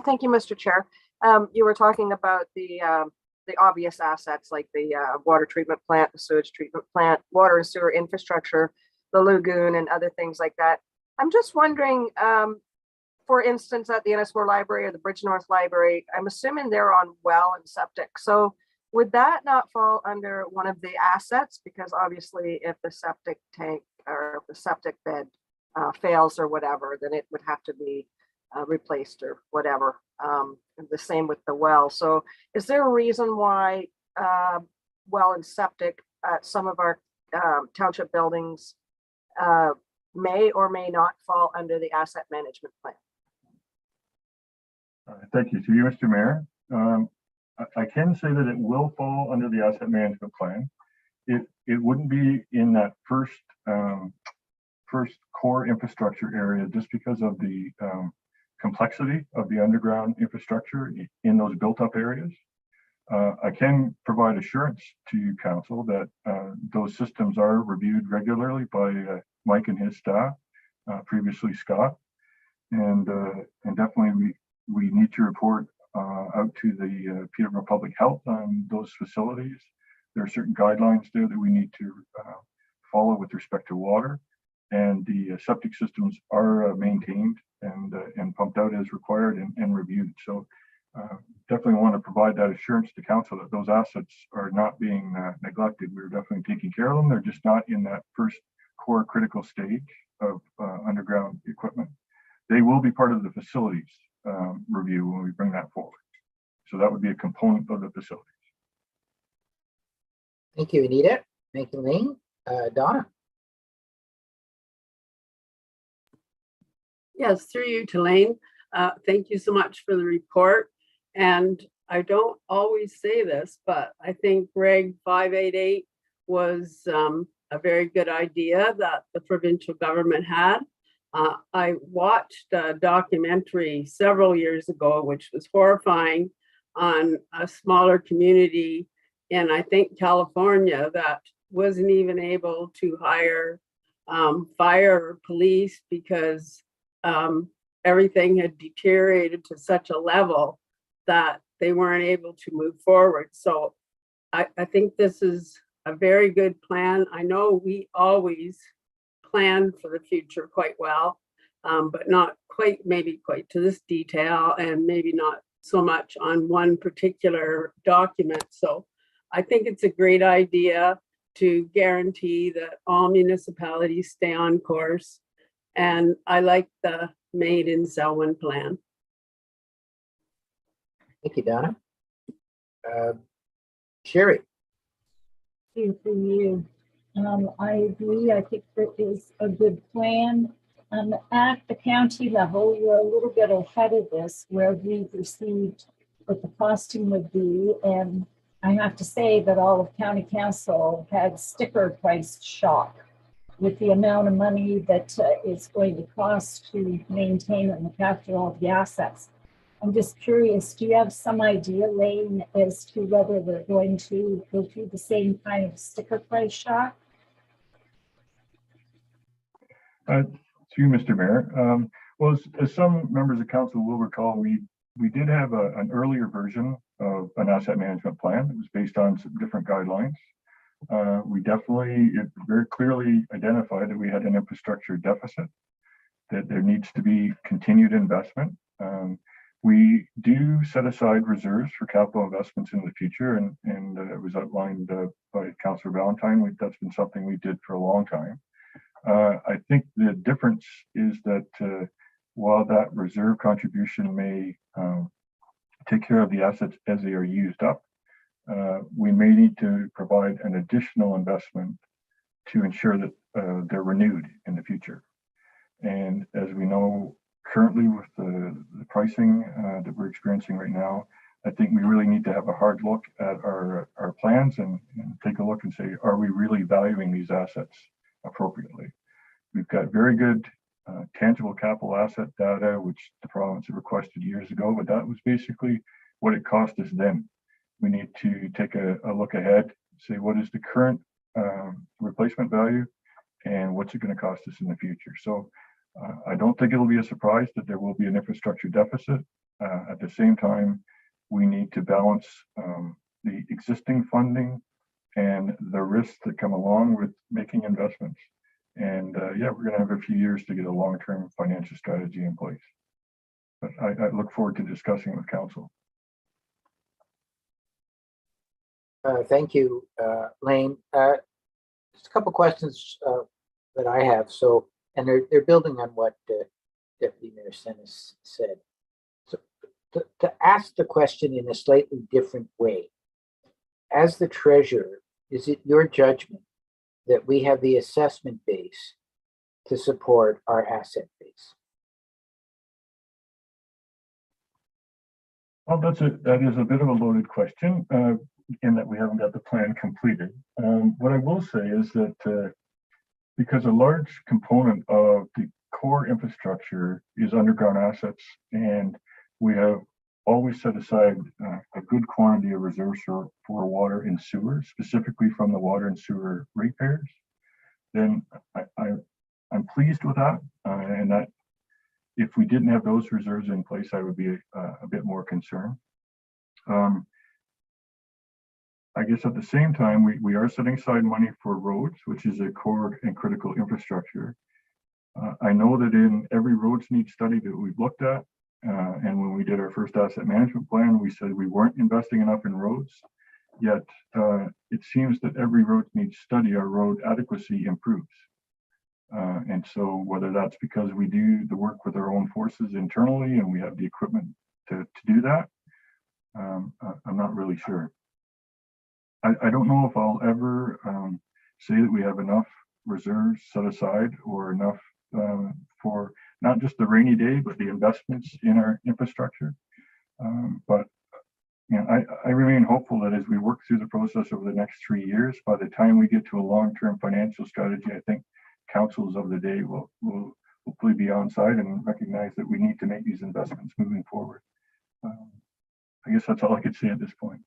Thank you, Mr. Chair. You were talking about the obvious assets like the water treatment plant, the sewage treatment plant, water and sewer infrastructure, the lagoon, and other things like that. I'm just wondering, for instance, at the Ennismore Library or the Bridge North Library, I'm assuming they're on well and septic. So would that not fall under one of the assets? Because obviously if the septic tank or if the septic bed fails or whatever, then it would have to be replaced or whatever. The same with the well. So is there a reason why well and septic at some of our township buildings may or may not fall under the asset management plan? Thank you. To you, Mr. Mayor. I can say that it will fall under the asset management plan. It wouldn't be in that first core infrastructure area just because of the complexity of the underground infrastructure in those built up areas. I can provide assurance to council that those systems are reviewed regularly by Mike and his staff, previously Scott, and definitely we need to report out to the Peterborough Public Health on those facilities. There are certain guidelines there that we need to follow with respect to water. and the septic systems are maintained and pumped out as required and reviewed. So definitely want to provide that assurance to council that those assets are not being neglected. We're definitely taking care of them. They're just not in that first core critical stage of underground equipment. They will be part of the facilities review when we bring that forward. So that would be a component of the facilities. Thank you, Anita. Thank you, Lane. Donna. Yes, through you, Tulane. Thank you so much for the report. And I don't always say this, but I think Reg 588 was a very good idea that the provincial government had. I watched a documentary several years ago, which was horrifying, on a smaller community in, I think, California that wasn't even able to hire fire or police because everything had deteriorated to such a level that they weren't able to move forward. So I think this is a very good plan. I know we always plan for the future quite well, but not quite, maybe quite to this detail, and maybe not so much on one particular document. So I think it's a great idea to guarantee that all municipalities stay on course. And I like the Made in Selwyn plan. Thank you, Donna. Sherry. For you. I agree. I think that is a good plan. At the county level, we're a little bit ahead of this, where we've received what the costing would be. And I have to say that all of county council had sticker price shock with the amount of money that it's going to cost to maintain and look after all the assets. I'm just curious, do you have some idea, Lane, as to whether they're going to go through the same kind of sticker price shock? To you, Mr. Mayor. Well, as some members of council will recall, we did have an earlier version of an asset management plan. It was based on some different guidelines. We definitely very clearly identified that we had an infrastructure deficit, that there needs to be continued investment. We do set aside reserves for capital investments in the future, and it was outlined by Councillor Valentine. That's been something we did for a long time. I think the difference is that while that reserve contribution may take care of the assets as they are used up, we may need to provide an additional investment to ensure that they're renewed in the future. And as we know, currently with the pricing that we're experiencing right now, I think we really need to have a hard look at our plans and take a look and say, are we really valuing these assets appropriately? We've got very good tangible capital asset data, which the province had requested years ago, but that was basically what it cost us then. We need to take a look ahead, say what is the current replacement value and what's it going to cost us in the future. So I don't think it'll be a surprise that there will be an infrastructure deficit. At the same time, we need to balance the existing funding and the risks that come along with making investments. And yeah, we're going to have a few years to get a long-term financial strategy in place. But I look forward to discussing with council. Thank you, Lane. Just a couple questions that I have. So, and they're building on what Deputy Mayor Senes said. So, to ask the question in a slightly different way, as the treasurer, is it your judgment that we have the assessment base to support our asset base? Well, that is a bit of a loaded question, in that we haven't got the plan completed. What I will say is that because a large component of the core infrastructure is underground assets, and we have always set aside a good quantity of reserves for water and sewer, specifically from the water and sewer ratepayers, then I'm pleased with that, and that if we didn't have those reserves in place, I would be a bit more concerned. I guess at the same time, we are setting aside money for roads, which is a core and critical infrastructure. I know that in every roads need study that we've looked at, and when we did our first asset management plan, we said we weren't investing enough in roads. Yet it seems that every road needs study, our road adequacy improves. And so whether that's because we do the work with our own forces internally and we have the equipment to do that, I'm not really sure. I don't know if I'll ever say that we have enough reserves set aside or enough for not just the rainy day, but the investments in our infrastructure. But you know, I remain hopeful that as we work through the process over the next 3 years, by the time we get to a long-term financial strategy, I think councils of the day will hopefully be on side and recognize that we need to make these investments moving forward. I guess that's all I could say at this point.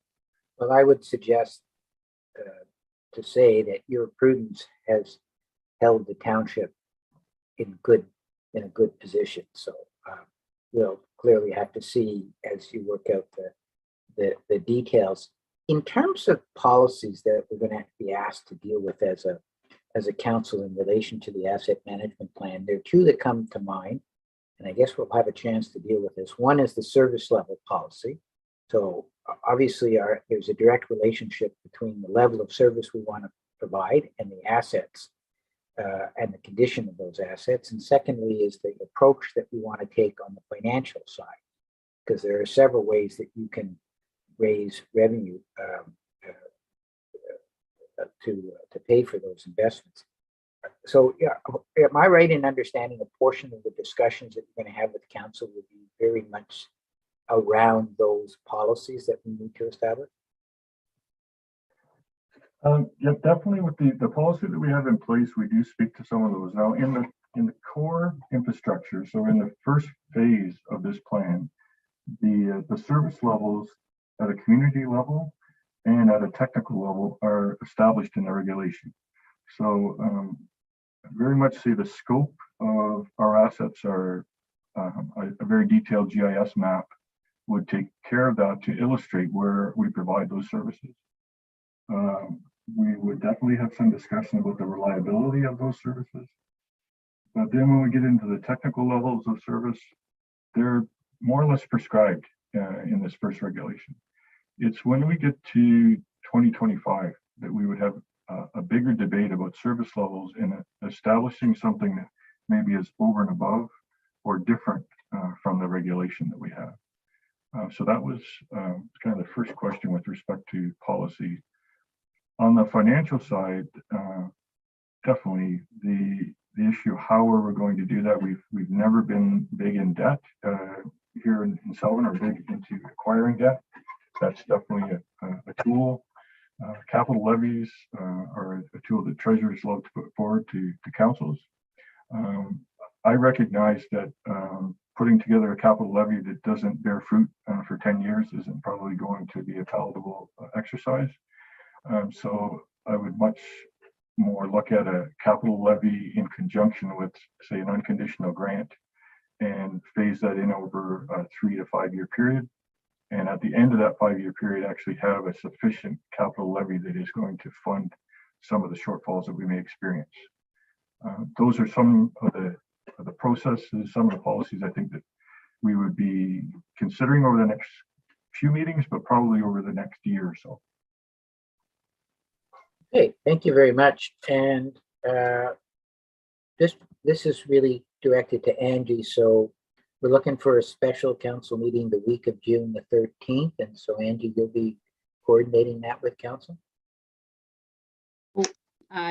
Well, I would suggest to say that your prudence has held the township in a good position. So we'll clearly have to see as you work out the details. In terms of policies that we're going to have to be asked to deal with as a council in relation to the asset management plan, there are two that come to mind, and I guess we'll have a chance to deal with this. One is the service level policy. So obviously there's a direct relationship between the level of service we want to provide and the assets and the condition of those assets. And secondly is the approach that we want to take on the financial side, because there are several ways that you can raise revenue to pay for those investments. So yeah, am I right in understanding a portion of the discussions that you're going to have with council will be very much around those policies that we need to establish? Yeah, definitely with the policy that we have in place, we do speak to some of those. Now in the core infrastructure, so in the first phase of this plan, the service levels at a community level and at a technical level are established in the regulation. So I very much see the scope of our assets are a very detailed GIS map would take care of that to illustrate where we provide those services. We would definitely have some discussion about the reliability of those services. But then when we get into the technical levels of service, they're more or less prescribed in this first regulation. It's when we get to 2025 that we would have a bigger debate about service levels and establishing something that maybe is over and above or different from the regulation that we have. So that was kind of the first question with respect to policy. On the financial side, definitely the issue of how are we going to do that. We've never been big in debt here in Selwyn, or big into acquiring debt. That's definitely a tool. Capital levies are a tool that treasurers love to put forward to councils. I recognize that putting together a capital levy that doesn't bear fruit for 10 years isn't probably going to be a palatable exercise. So I would much more look at a capital levy in conjunction with, say, an unconditional grant and phase that in over a 3 to 5 year period. And at the end of that 5 year period, actually have a sufficient capital levy that is going to fund some of the shortfalls that we may experience. Those are some of the processes, some of the policies I think that we would be considering over the next few meetings, but probably over the next year or so. Okay, thank you very much. And this is really directed to Angie. So we're looking for a special council meeting the week of June the 13th. And so Angie, you'll be coordinating that with council?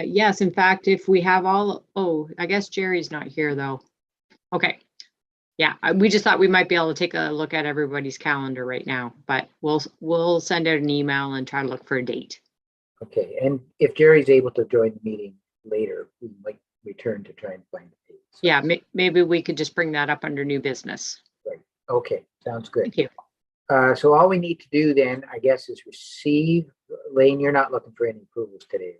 Yes, in fact, if we have I guess Jerry's not here though. Okay. Yeah, we just thought we might be able to take a look at everybody's calendar right now, but we'll send out an email and try to look for a date. Okay, and if Jerry's able to join the meeting later, we might return to try and find a date. So, yeah, maybe we could just bring that up under new business. Right. Okay, sounds good. Thank you. So all we need to do then, I guess, is receive. Lane, you're not looking for any approvals today,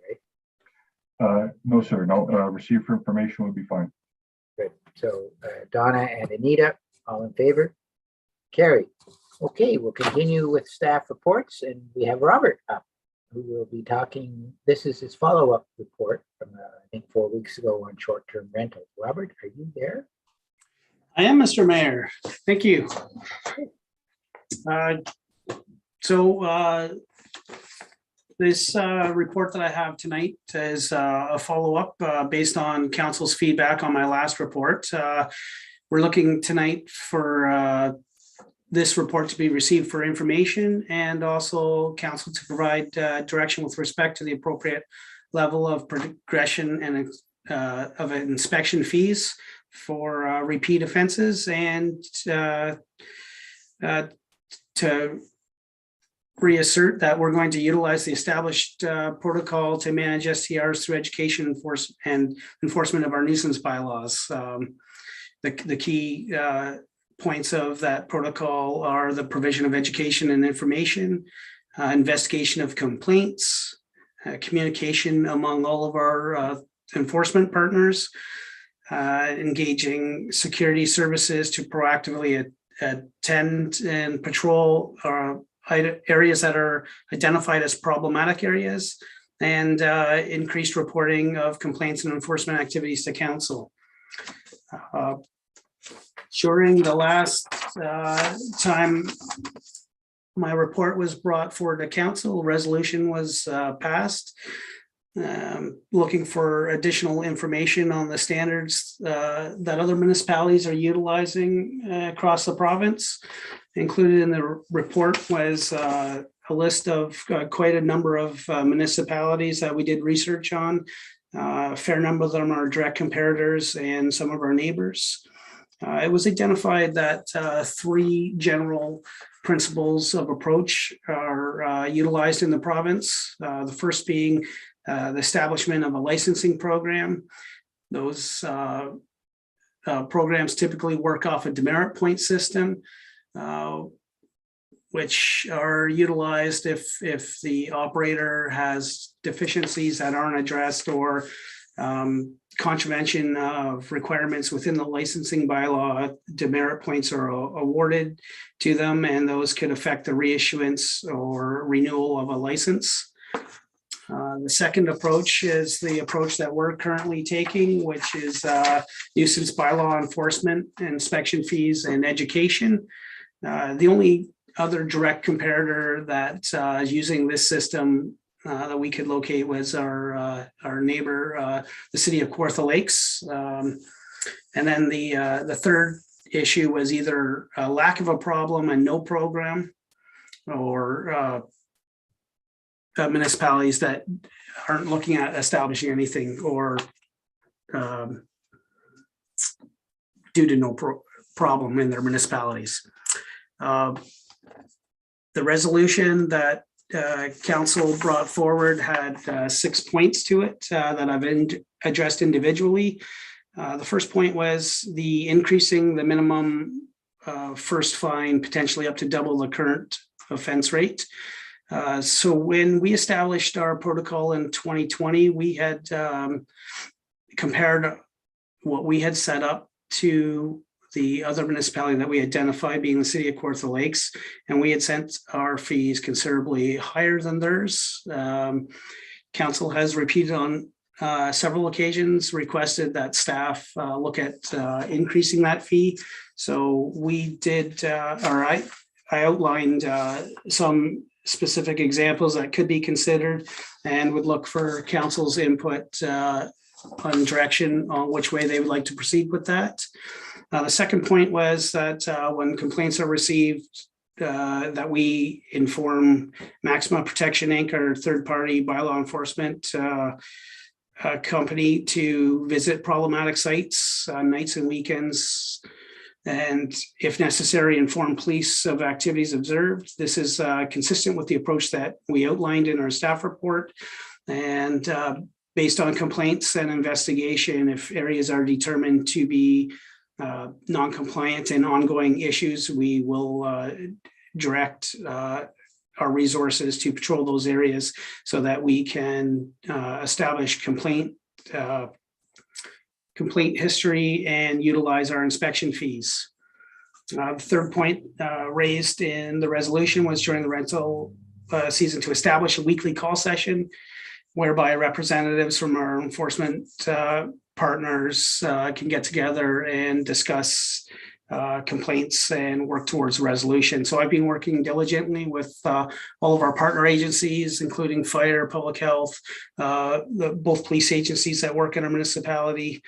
right? No, sir. No, receive for information would be fine. Good. So Donna and Anita, all in favor? Carried. Okay, we'll continue with staff reports, and we have Robert up. who will be talking. This is his follow-up report from, I think, 4 weeks ago on short-term rentals. Robert, are you there? I am, Mr. Mayor. Thank you. This report that I have tonight is a follow-up based on council's feedback on my last report. We're looking tonight for this report to be received for information and also council to provide direction with respect to the appropriate level of progression and of inspection fees for repeat offenses, and to reassert that we're going to utilize the established protocol to manage STRs through education and enforcement of our nuisance bylaws. The key points of that protocol are the provision of education and information, investigation of complaints, communication among all of our enforcement partners, engaging security services to proactively attend and patrol areas that are identified as problematic areas, and increased reporting of complaints and enforcement activities to council. During the last time my report was brought forward to council, a resolution was passed looking for additional information on the standards that other municipalities are utilizing across the province. Included in the report was a list of quite a number of municipalities that we did research on. A fair number of them are direct comparators and some of our neighbors. It was identified that 3 general principles of approach are utilized in the province. The first being the establishment of a licensing program. Those programs typically work off a demerit point system, which are utilized if the operator has deficiencies that aren't addressed or contravention of requirements within the licensing bylaw. Demerit points are awarded to them, and those could affect the reissuance or renewal of a license. The second approach is the approach that we're currently taking, which is nuisance bylaw enforcement, inspection fees, and education. The only other direct comparator that is using this system that we could locate was our neighbor, the city of Kawartha Lakes. And then the third issue was either a lack of a problem and no program, or municipalities that aren't looking at establishing anything, or due to no problem in their municipalities. The resolution that council brought forward had 6 points to it that I've addressed individually. The first point was the increasing the minimum first fine potentially up to double the current offense rate. So when we established our protocol in 2020, we had compared what we had set up to the other municipality that we identified, being the city of Kawartha Lakes, and we had sent our fees considerably higher than theirs. Council has repeated on several occasions requested that staff look at increasing that fee. So we did, or I outlined some specific examples that could be considered, and would look for council's input on direction on which way they would like to proceed with that. The second point was that when complaints are received, that we inform Maximum Protection Inc., our third-party bylaw enforcement company, to visit problematic sites on nights and weekends, and if necessary, inform police of activities observed. This is consistent with the approach that we outlined in our staff report, and based on complaints and investigation, if areas are determined to be non-compliant and ongoing issues, we will direct our resources to patrol those areas so that we can establish complaint history and utilize our inspection fees. The third point raised in the resolution was during the rental season to establish a weekly call session whereby representatives from our enforcement partners can get together and discuss complaints and work towards resolution. So I've been working diligently with all of our partner agencies, including fire, public health, both police agencies that work in our municipality,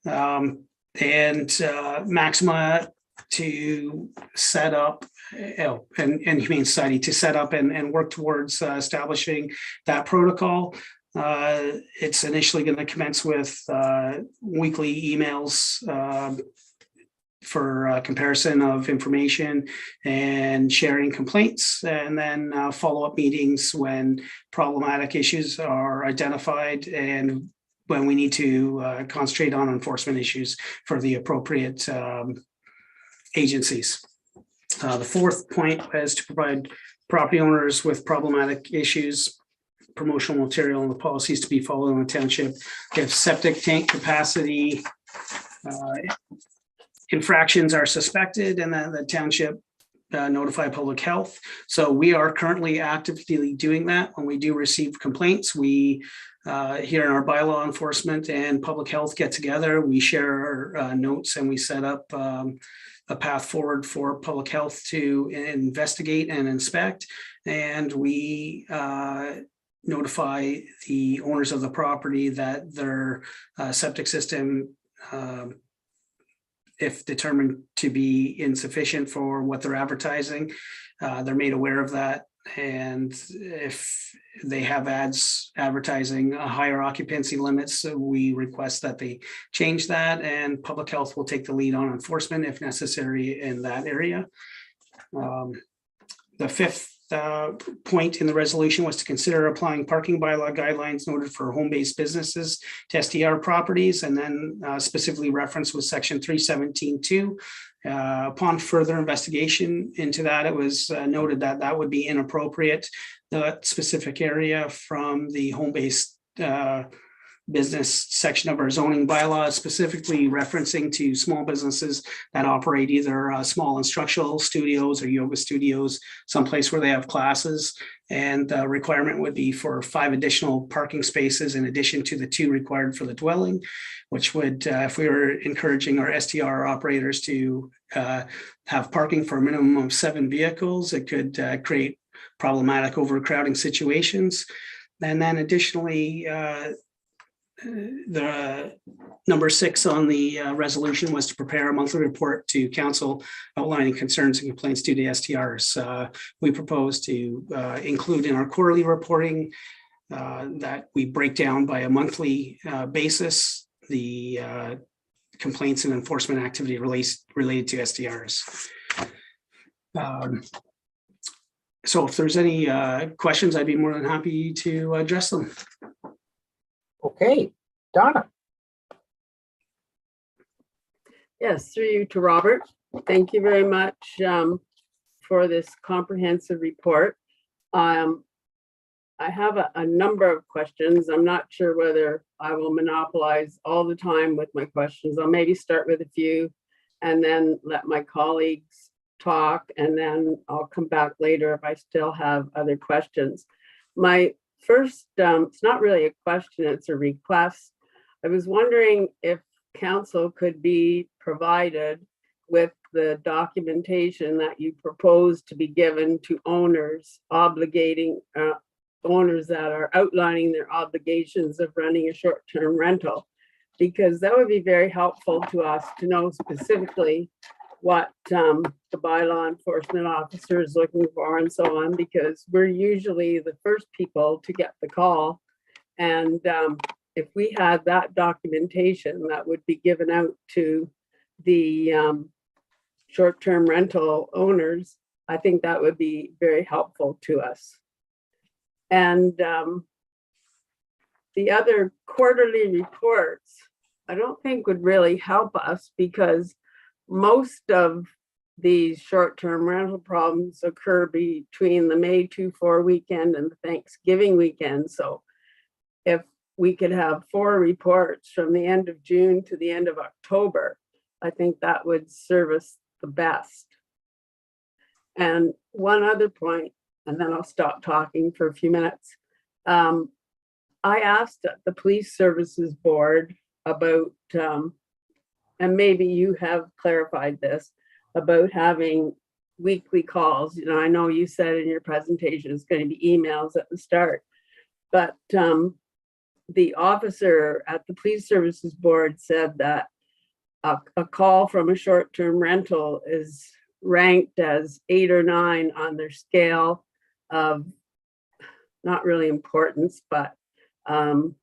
and Maxima to set up and Humane Society to set up and work towards establishing that protocol. It's initially going to commence with weekly emails for comparison of information and sharing complaints, and then follow-up meetings when problematic issues are identified and when we need to concentrate on enforcement issues for the appropriate agencies. The fourth point is to provide property owners with problematic issues, promotional material, and the policies to be followed in the township. If septic tank capacity infractions are suspected, and then the township notify public health. So we are currently actively doing that. When we do receive complaints, we here in our bylaw enforcement and public health get together, we share our notes, and we set up a path forward for public health to investigate and inspect. And we notify the owners of the property that their septic system, if determined to be insufficient for what they're advertising, they're made aware of that. And if they have ads advertising a higher occupancy limits, we request that they change that, and public health will take the lead on enforcement if necessary in that area. The fifth point in the resolution was to consider applying parking bylaw guidelines noted for home-based businesses to STR properties, and then specifically referenced with section 317.2. Upon further investigation into that, it was noted that that would be inappropriate, that specific area from the home-based business section of our zoning bylaw, specifically referencing to small businesses that operate either small instructional studios or yoga studios, someplace where they have classes. And the requirement would be for 5 additional parking spaces in addition to the 2 required for the dwelling, which would, if we were encouraging our STR operators to have parking for a minimum of 7 vehicles, it could create problematic overcrowding situations. And then additionally, the number 6 on the resolution was to prepare a monthly report to council outlining concerns and complaints due to STRs. We propose to include in our quarterly reporting that we break down by a monthly basis the complaints and enforcement activity related to STRs. So if there's any questions, I'd be more than happy to address them. Okay, Donna. Yes, through you to Robert. Thank you very much for this comprehensive report. I have a number of questions. I'm not sure whether I will monopolize all the time with my questions. I'll maybe start with a few and then let my colleagues talk, and then I'll come back later if I still have other questions. My first, it's not really a question, it's a request. I was wondering if council could be provided with the documentation that you propose to be given to owners obligating, owners that are outlining their obligations of running a short-term rental, because that would be very helpful to us to know specifically what the bylaw enforcement officer is looking for and so on, because we're usually the first people to get the call. And if we had that documentation that would be given out to the short-term rental owners, I think that would be very helpful to us. And the other quarterly reports, I don't think would really help us, because most of these short-term rental problems occur between the May 2-4 weekend and the Thanksgiving weekend. So if we could have 4 reports from the end of June to the end of October, I think that would serve us the best. And one other point, and then I'll stop talking for a few minutes. I asked the Police Services Board about, and maybe you have clarified this, about having weekly calls. You know, I know you said in your presentation it's going to be emails at the start, but the officer at the Police Services Board said that a call from a short-term rental is ranked as 8 or 9 on their scale of not really importance, but the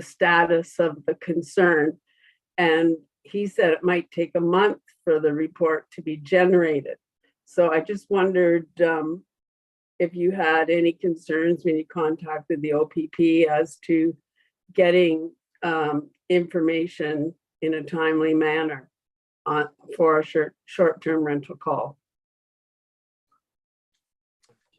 status of the concern. And he said it might take a month for the report to be generated. So I just wondered if you had any concerns when you contacted the OPP as to getting information in a timely manner for a short-term rental call.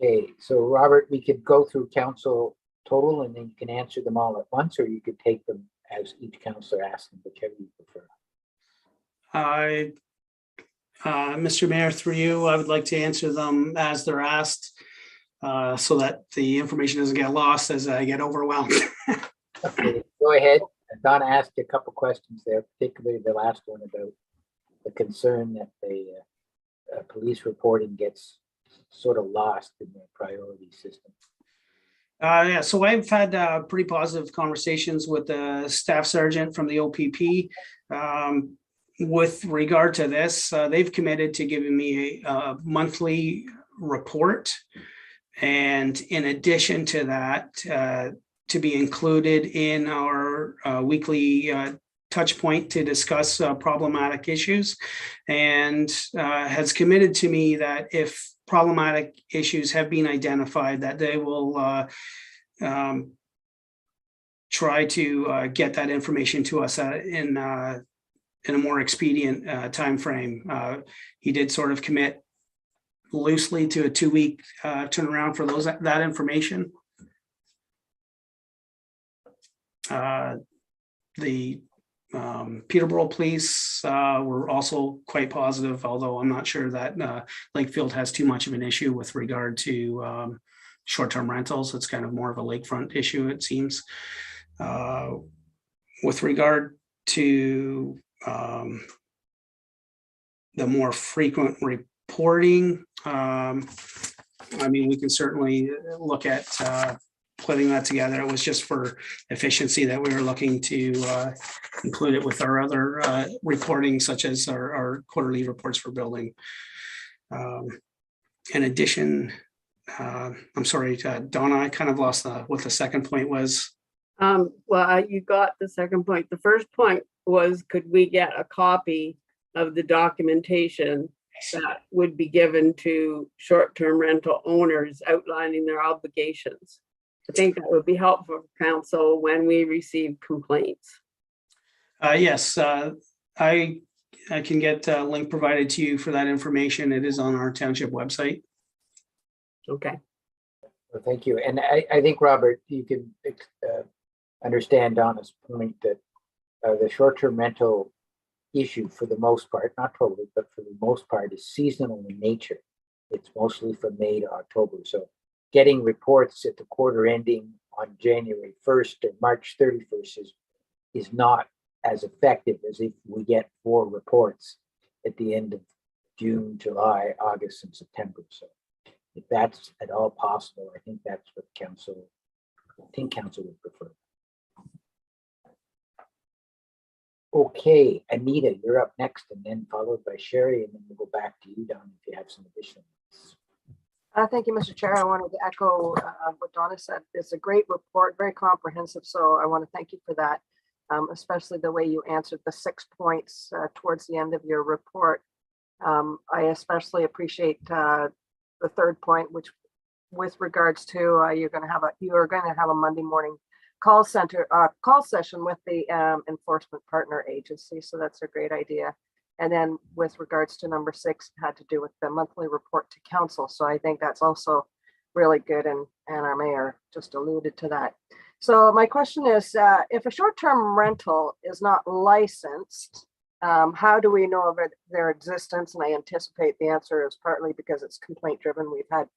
Okay, so Robert, we could go through council total and then you can answer them all at once, or you could take them as each councillor asks them, whichever you prefer. Mr. Mayor, through you, I would like to answer them as they're asked, so that the information doesn't get lost as I get overwhelmed. Okay, go ahead. Donna asked you a couple questions there, particularly the last one about the concern that the police reporting gets sort of lost in the priority system. Yeah, so I've had pretty positive conversations with the staff sergeant from the OPP. With regard to this, they've committed to giving me a monthly report. And in addition to that, to be included in our weekly touch point to discuss problematic issues, and has committed to me that if problematic issues have been identified, that they will try to get that information to us in a more expedient time frame. He did sort of commit loosely to a 2-week turnaround for that information. The Peterborough Police were also quite positive, although I'm not sure that Lakefield has too much of an issue with regard to short-term rentals. It's kind of more of a lakefront issue, it seems. With regard to the more frequent reporting, I mean, we can certainly look at putting that together. It was just for efficiency that we were looking to include it with our other reporting, such as our quarterly reports for building. In addition, I'm sorry, Donna, I kind of lost what the second point was. Well, you got the second point. The first point was, could we get a copy of the documentation that would be given to short-term rental owners outlining their obligations? I think that would be helpful for council when we receive complaints. Yes, I can get a link provided to you for that information. It is on our township website. Okay. Well, thank you. And I think, Robert, you can understand Donna's point that the short-term rental issue, for the most part, not totally, but for the most part, is seasonal in nature. It's mostly from May to October. So getting reports at the quarter ending on January 1st or March 31st is not as effective as if we get 4 reports at the end of June, July, August, and September. So if that's at all possible, I think that's what council would prefer. Okay, Anita, you're up next, and then followed by Sherry, and then we'll go back to you, Don, if you have some additional. Thank you, Mr. Chair. I wanted to echo what Donna said. It's a great report, very comprehensive. So I want to thank you for that, especially the way you answered the 6 points towards the end of your report. I especially appreciate the third point, which with regards to you are going to have a Monday morning call session with the enforcement partner agency. So that's a great idea. And then with regards to number 6, had to do with the monthly report to council. So I think that's also really good. And our mayor just alluded to that. So my question is, if a short-term rental is not licensed, how do we know of their existence? And I anticipate the answer is partly because it's complaint driven. We've had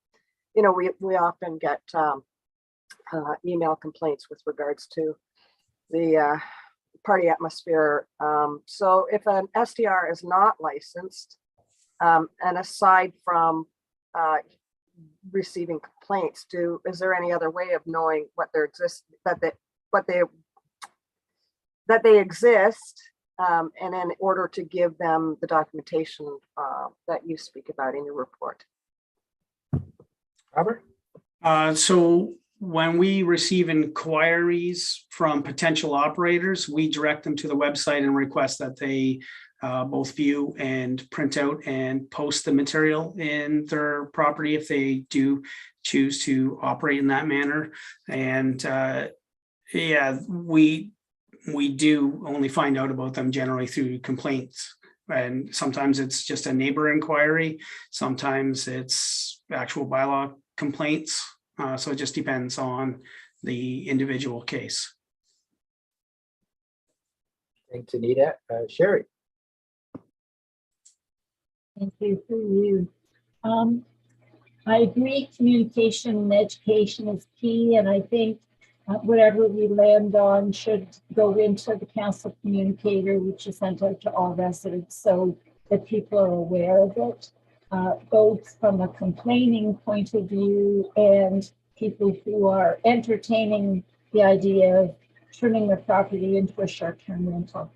you know, we often get email complaints with regards to the party atmosphere. So if an SDR is not licensed, and aside from receiving complaints, is there any other way of knowing what their that they exist, and in order to give them the documentation that you speak about in your report? Robert? So when we receive inquiries from potential operators, we direct them to the website and request that they both view and print out and post the material in their property if they do choose to operate in that manner. And yeah, we do only find out about them generally through complaints. And sometimes it's just a neighbor inquiry. Sometimes it's actual bylaw complaints. So it just depends on the individual case. Thanks, Anita. Sherry? Thank you for you. I agree, communication and education is key, and I think whatever we land on should go into the council communicator, which is sent out to all residents so that people are aware of it, both from a complaining point of view and people who are entertaining the idea of turning their property into a short-term rental.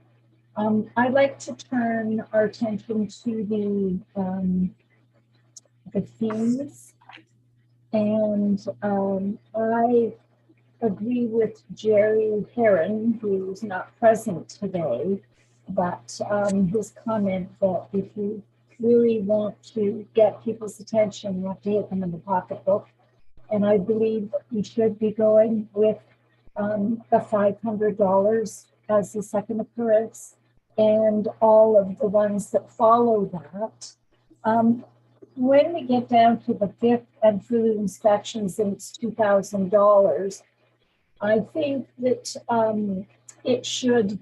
I'd like to turn our attention to the fees. And I agree with Jerry Heron, who's not present today, but his comment that if you really want to get people's attention, you have to hit them in the pocketbook. And I believe that we should be going with the $500 as the second occurrence, and all of the ones that follow that. When we get down to the fifth and further inspections, and it's $2,000, I think that it should,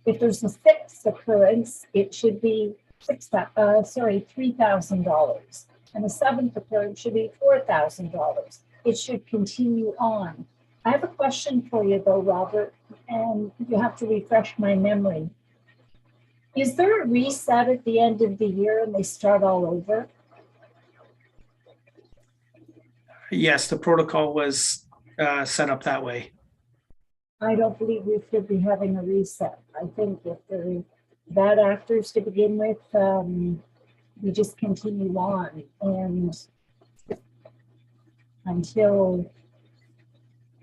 if there's a sixth occurrence, it should be $3,000, and the seventh occurrence should be $4,000. It should continue on. I have a question for you though, Robert, and you have to refresh my memory. Is there a reset at the end of the year and they start all over? Yes, the protocol was set up that way. I don't believe we should be having a reset. I think if they're bad actors to begin with, we just continue on, and until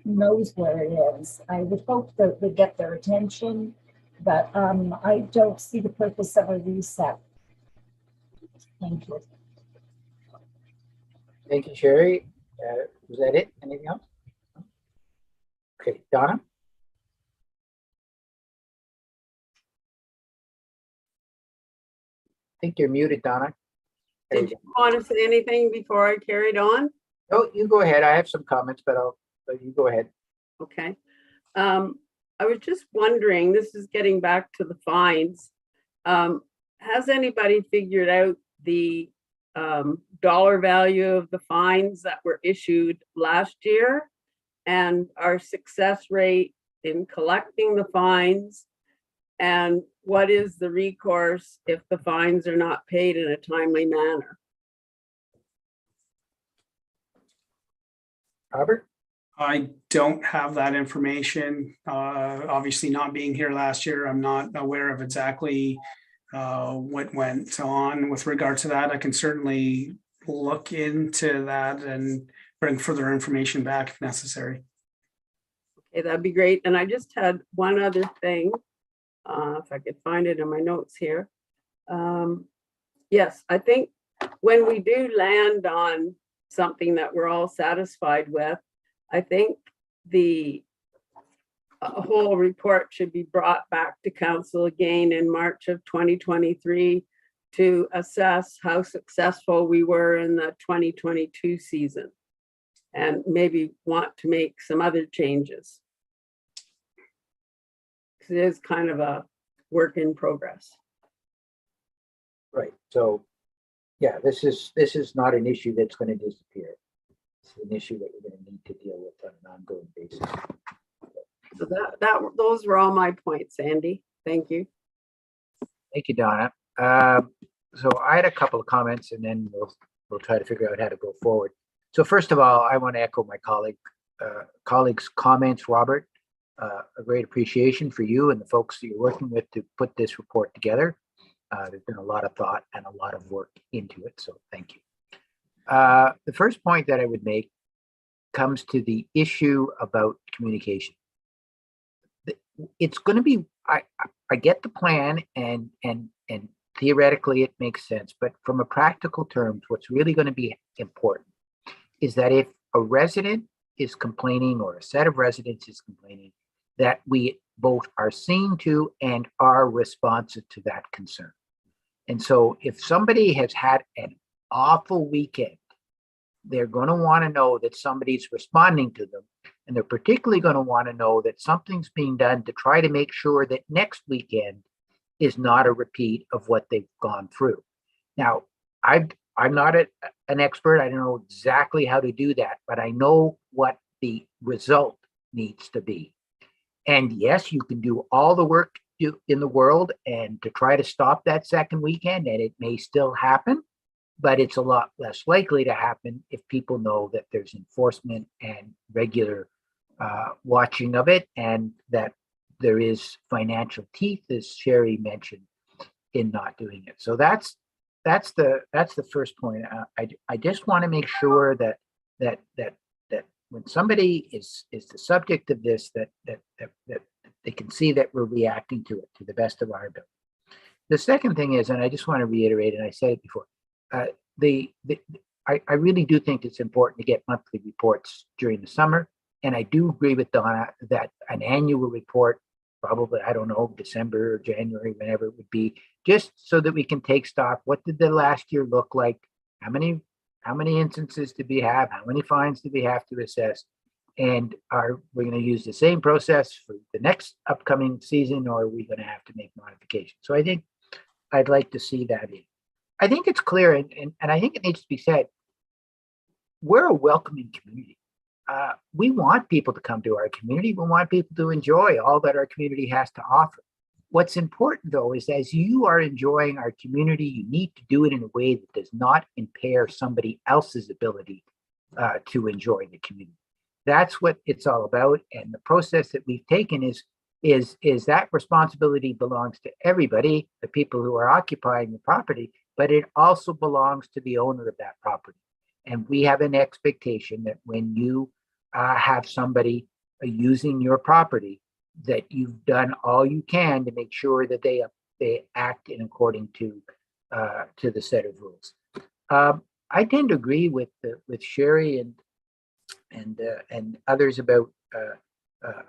who knows where it is. I would hope that we get their attention, but I don't see the purpose of a reset. Thank you. Thank you, Sherry. Was that it? Anything else? Okay, Donna? I think you're muted, Donna. There Did you you want to say anything before I carried on? go. Oh, you go ahead. I have some comments, but you go ahead. Okay. I was just wondering, this is getting back to the fines. Has anybody figured out the dollar value of the fines that were issued last year and our success rate in collecting the fines? And what is the recourse if the fines are not paid in a timely manner? Robert? I don't have that information. Obviously not being here last year, I'm not aware of exactly what went on with regard to that. I can certainly look into that and bring further information back if necessary. Okay, that'd be great. And I just had one other thing, if I could find it in my notes here. Yes, I think when we do land on something that we're all satisfied with, I think the whole report should be brought back to council again in March of 2023 to assess how successful we were in the 2022 season and maybe want to make some other changes. It is kind of a work in progress. Right. So, yeah, this is not an issue that's going to disappear. it's an issue that we're going to need to deal with on an ongoing basis. So those were all my points, Andy. Thank you. Thank you, Donna. So I had a couple of comments, and then we'll try to figure out how to go forward. So first of all, I want to echo my colleagues' comments, Robert. A great appreciation for you and the folks that you're working with to put this report together. There's been a lot of thought and a lot of work into it, so thank you. The first point that I would make comes to the issue about communication. It's going to be, I get the plan and theoretically it makes sense, but from a practical terms, what's really going to be important is that if a resident is complaining or a set of residents is complaining, that we both are seen to and are responsive to that concern. And so if somebody has had an awful weekend, they're going to want to know that somebody's responding to them. And they're particularly going to want to know that something's being done to try to make sure that next weekend is not a repeat of what they've gone through. Now, I'm not an expert. I don't know exactly how to do that, but I know what the result needs to be. And yes, you can do all the work in the world and to try to stop that second weekend, and it may still happen, but it's a lot less likely to happen if people know that there's enforcement and regular watching of it, and that there is financial teeth, as Sherry mentioned, in not doing it. So that's the first point. I just want to make sure that when somebody is the subject of this, that they can see that we're reacting to it to the best of our ability. The second thing is, and I just want to reiterate, and I said it before, I really do think it's important to get monthly reports during the summer. And I do agree with Donna that an annual report, probably, I don't know, December or January, whenever it would be, just so that we can take stock. What did the last year look like? How many instances did we have? How many fines did we have to assess? And are we going to use the same process for the next upcoming season, or are we going to have to make modifications? So I think I'd like to see that in. I think it's clear, and I think it needs to be said, we're a welcoming community. We want people to come to our community. We want people to enjoy all that our community has to offer. What's important, though, is as you are enjoying our community, you need to do it in a way that does not impair somebody else's ability to enjoy the community. That's what it's all about. And the process that we've taken is that responsibility belongs to everybody, the people who are occupying the property, but it also belongs to the owner of that property. And we have an expectation that when you have somebody using your property, that you've done all you can to make sure that they act in according to the set of rules. I tend to agree with Sherry and others about.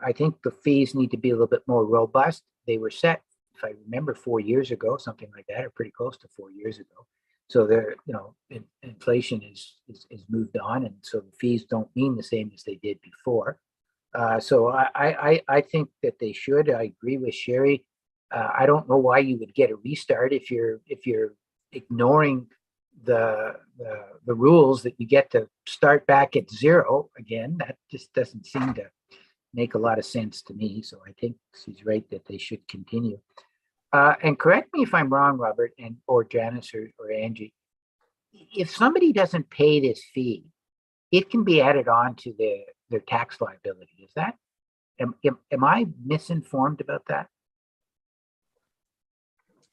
I think the fees need to be a little bit more robust. They were set, if I remember, 4 years ago, something like that, or pretty close to 4 years ago. So there, inflation is moved on, and so the fees don't mean the same as they did before. So I think that they should. I agree with Sherry. I don't know why you would get a restart if you're ignoring the rules, that you get to start back at zero again. That just doesn't seem to make a lot of sense to me. So I think she's right that they should continue. And correct me if I'm wrong, Robert, or Janice or Angie. If somebody doesn't pay this fee, it can be added on to their tax liability. Is that? Am I misinformed about that?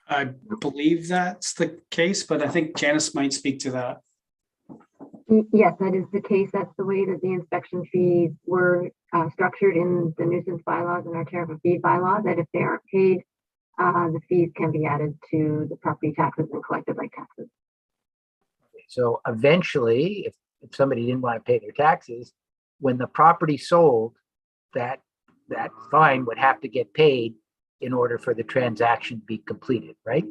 I believe that's the case, but I think Janice might speak to that. Yes, that is the case. That's the way that the inspection fees were structured in the nuisance bylaws and our tariff of fee bylaw, that if they aren't paid, the fees can be added to the property taxes and collected like taxes. So eventually, if somebody didn't want to pay their taxes, when the property sold, that fine would have to get paid in order for the transaction to be completed, right?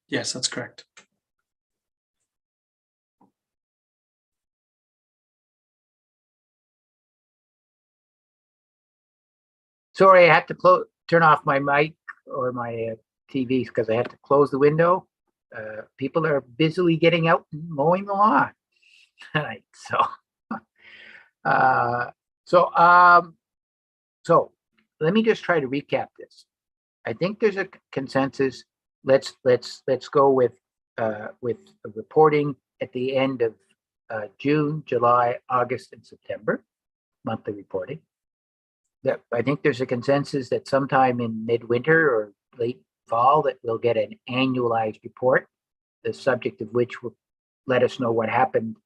Yes, that's correct. Sorry, I had to turn off my mic or my TV because I had to close the window. people are busily getting out and mowing the lawn tonight. So let me just try to recap this. I think there's a consensus. Let's go with reporting at the end of June, July, August, and September, monthly reporting. That I think there's a consensus that sometime in midwinter or late fall that we'll get an annualized report, the subject of which will let us know what happened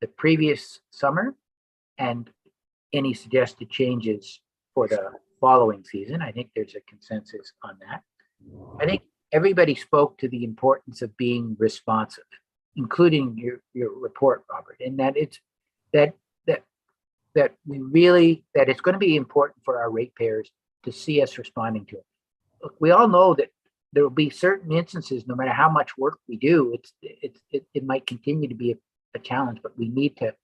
the previous summer and any suggested changes for the following season. I think there's a consensus on that. I think everybody spoke to the importance of being responsive, including your report, Robert, and that it's that it's going to be important for our ratepayers to see us responding to it. Look, we all know that there will be certain instances, no matter how much work we do, it might continue to be a challenge, but we need to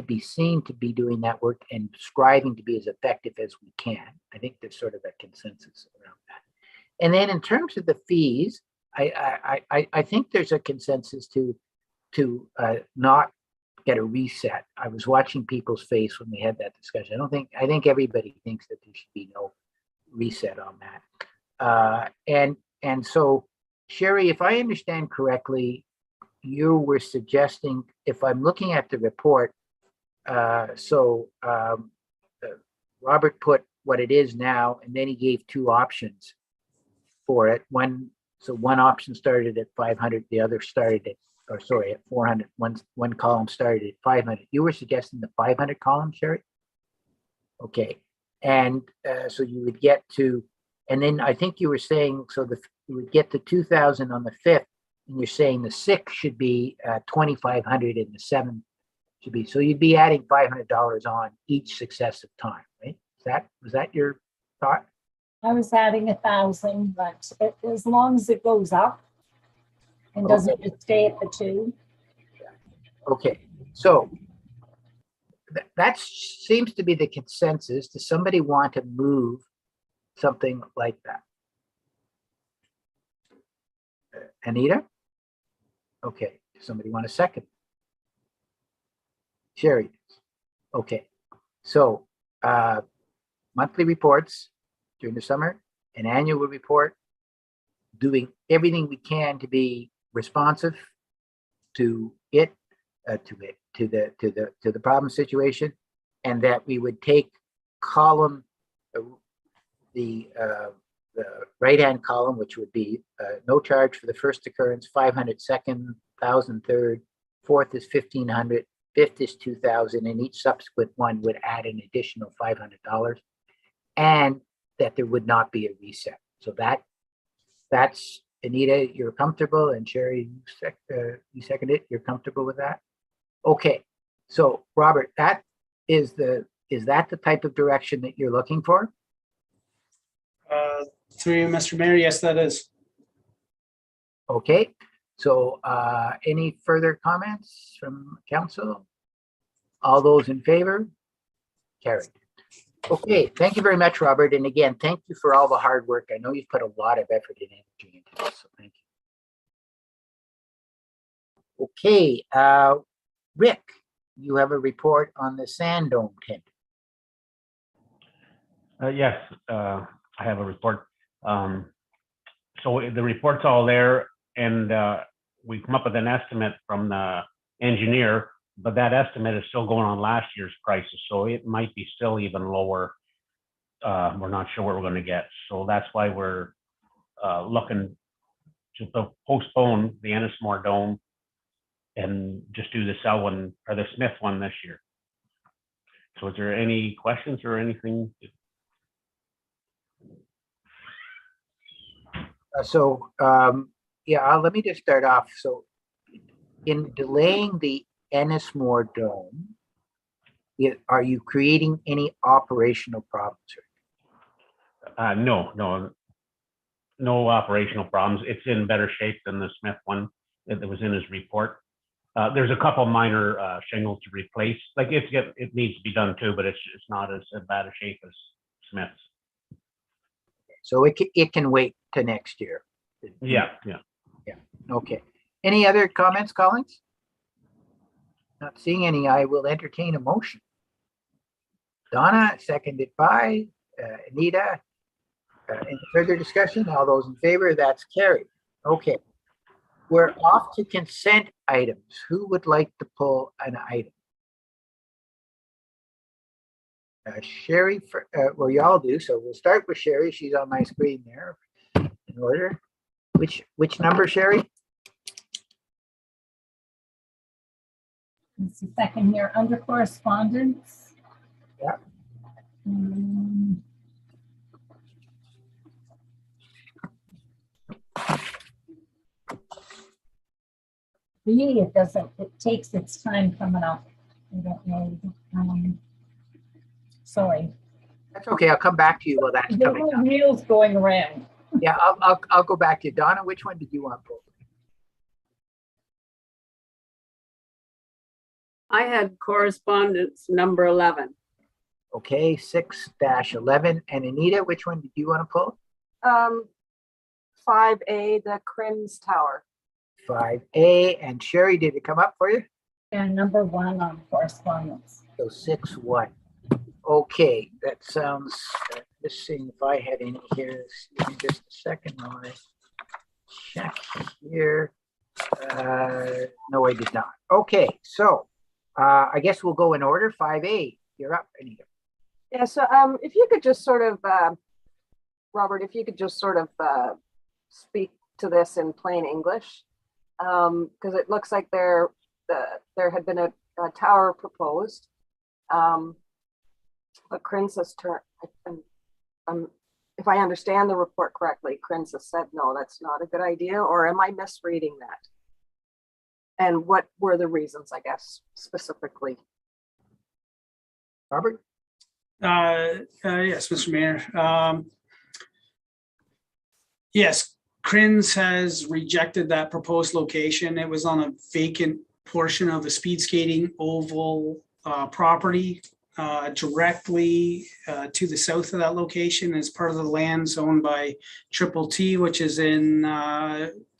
be seen to be doing that work and striving to be as effective as we can. I think there's sort of a consensus around that. And then in terms of the fees, I think there's a consensus to not get a reset. I was watching people's face when we had that discussion. I think everybody thinks that there should be no reset on that. And so, Sherry, if I understand correctly, you were suggesting, if I'm looking at the report, Robert put what it is now, and then he gave two options for it. One option started at 500, the other started at 400. One column started at 500. You were suggesting the 500 column, Sherry? Okay. And so you would get to, and then I think you were saying, you would get to 2,000 on the 5th, and you're saying the 6th should be 2,500 and the 7th should be, so you'd be adding $500 on each successive time, right? Was that your thought? I was adding 1,000, but as long as it goes up and doesn't just stay at the 2. Okay, so that seems to be the consensus. Does somebody want to move something like that? Anita? Okay, does somebody want a second? Sherry? Okay, so monthly reports during the summer, an annual report, doing everything we can to be responsive to the problem situation, and that we would take column the right-hand column, which would be no charge for the first occurrence, 500 second, 1,000 third, 4th is 1,500, 5th is 2,000, and each subsequent one would add an additional $500, and that there would not be a reset. So that's Anita, you're comfortable, and Sherry, you second it. You're comfortable with that? Okay. So Robert, is that the type of direction that you're looking for? Through you, Mr. Mayor, yes, that is. Okay. So any further comments from council? All those in favor? Carried. Okay, thank you very much, Robert. And again, thank you for all the hard work. I know you've put a lot of effort and energy into this, so thank you. Okay, Rick, you have a report on the Sand Dome tent. Yes, I have a report. So the report's all there, and we come up with an estimate from the engineer, but that estimate is still going on last year's prices, so it might be still even lower. We're not sure what we're going to get, so that's why we're looking to postpone the Ennismore Dome and just do the Selwyn or the Smith one this year. So is there any questions or anything? Yeah, let me just start off. So in delaying the Ennismore Dome, are you creating any operational problems? No operational problems. It's in better shape than the Smith one that was in his report. There's a couple minor shingles to replace. Like it needs to be done too, but it's not as bad a shape as Smith's. So it can wait to next year. Yeah. Okay. Any other comments, Collins? Not seeing any. I will entertain a motion. Donna, seconded by Anita. Any further discussion? All those in favor, that's carried. Okay. We're off to consent items. Who would like to pull an item? Sherry, well, you all do. So we'll start with Sherry. She's on my screen there in order. Which number, Sherry? It's the second here under correspondence. Yeah. Really, it doesn't, it takes its time coming up. I don't know. Sorry. That's okay. I'll come back to you while that's There coming were up. wheels going around. Yeah, I'll go back to you. Donna, which one did you want pulled? I had correspondence number 11. Okay, 6-11. And Anita, which one did you want to pull? 5A, the Crims Tower. 5A. And Sherry, did it come up for you? And number 1 on correspondence. So 6-1. Okay, that sounds, just seeing if I had any here. Give me just a second while I check here. No, I did not. Okay, so I guess we'll go in order. 5A, you're up, Anita. Yeah, so if you could just sort of, Robert, if you could just sort of speak to this in plain English, because it looks like there had been a tower proposed, but Crims has turned, if I understand the report correctly, Crims has said, no, that's not a good idea, or am I misreading that? And what were the reasons, I guess, specifically? Robert? Yes, Mr. Mayor. Yes, Crims has rejected that proposed location. It was on a vacant portion of the speed skating oval property directly to the south of that location as part of the lands owned by Triple T, which is in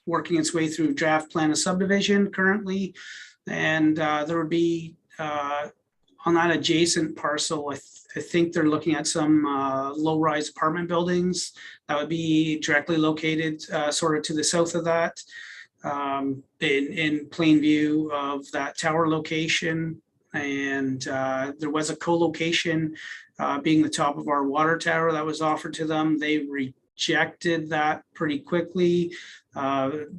working its way through draft plan of subdivision currently. And there would be on that adjacent parcel, I think they're looking at some low-rise apartment buildings that would be directly located sort of to the south of that, in plain view of that tower location. And there was a co-location being the top of our water tower that was offered to them. They rejected that pretty quickly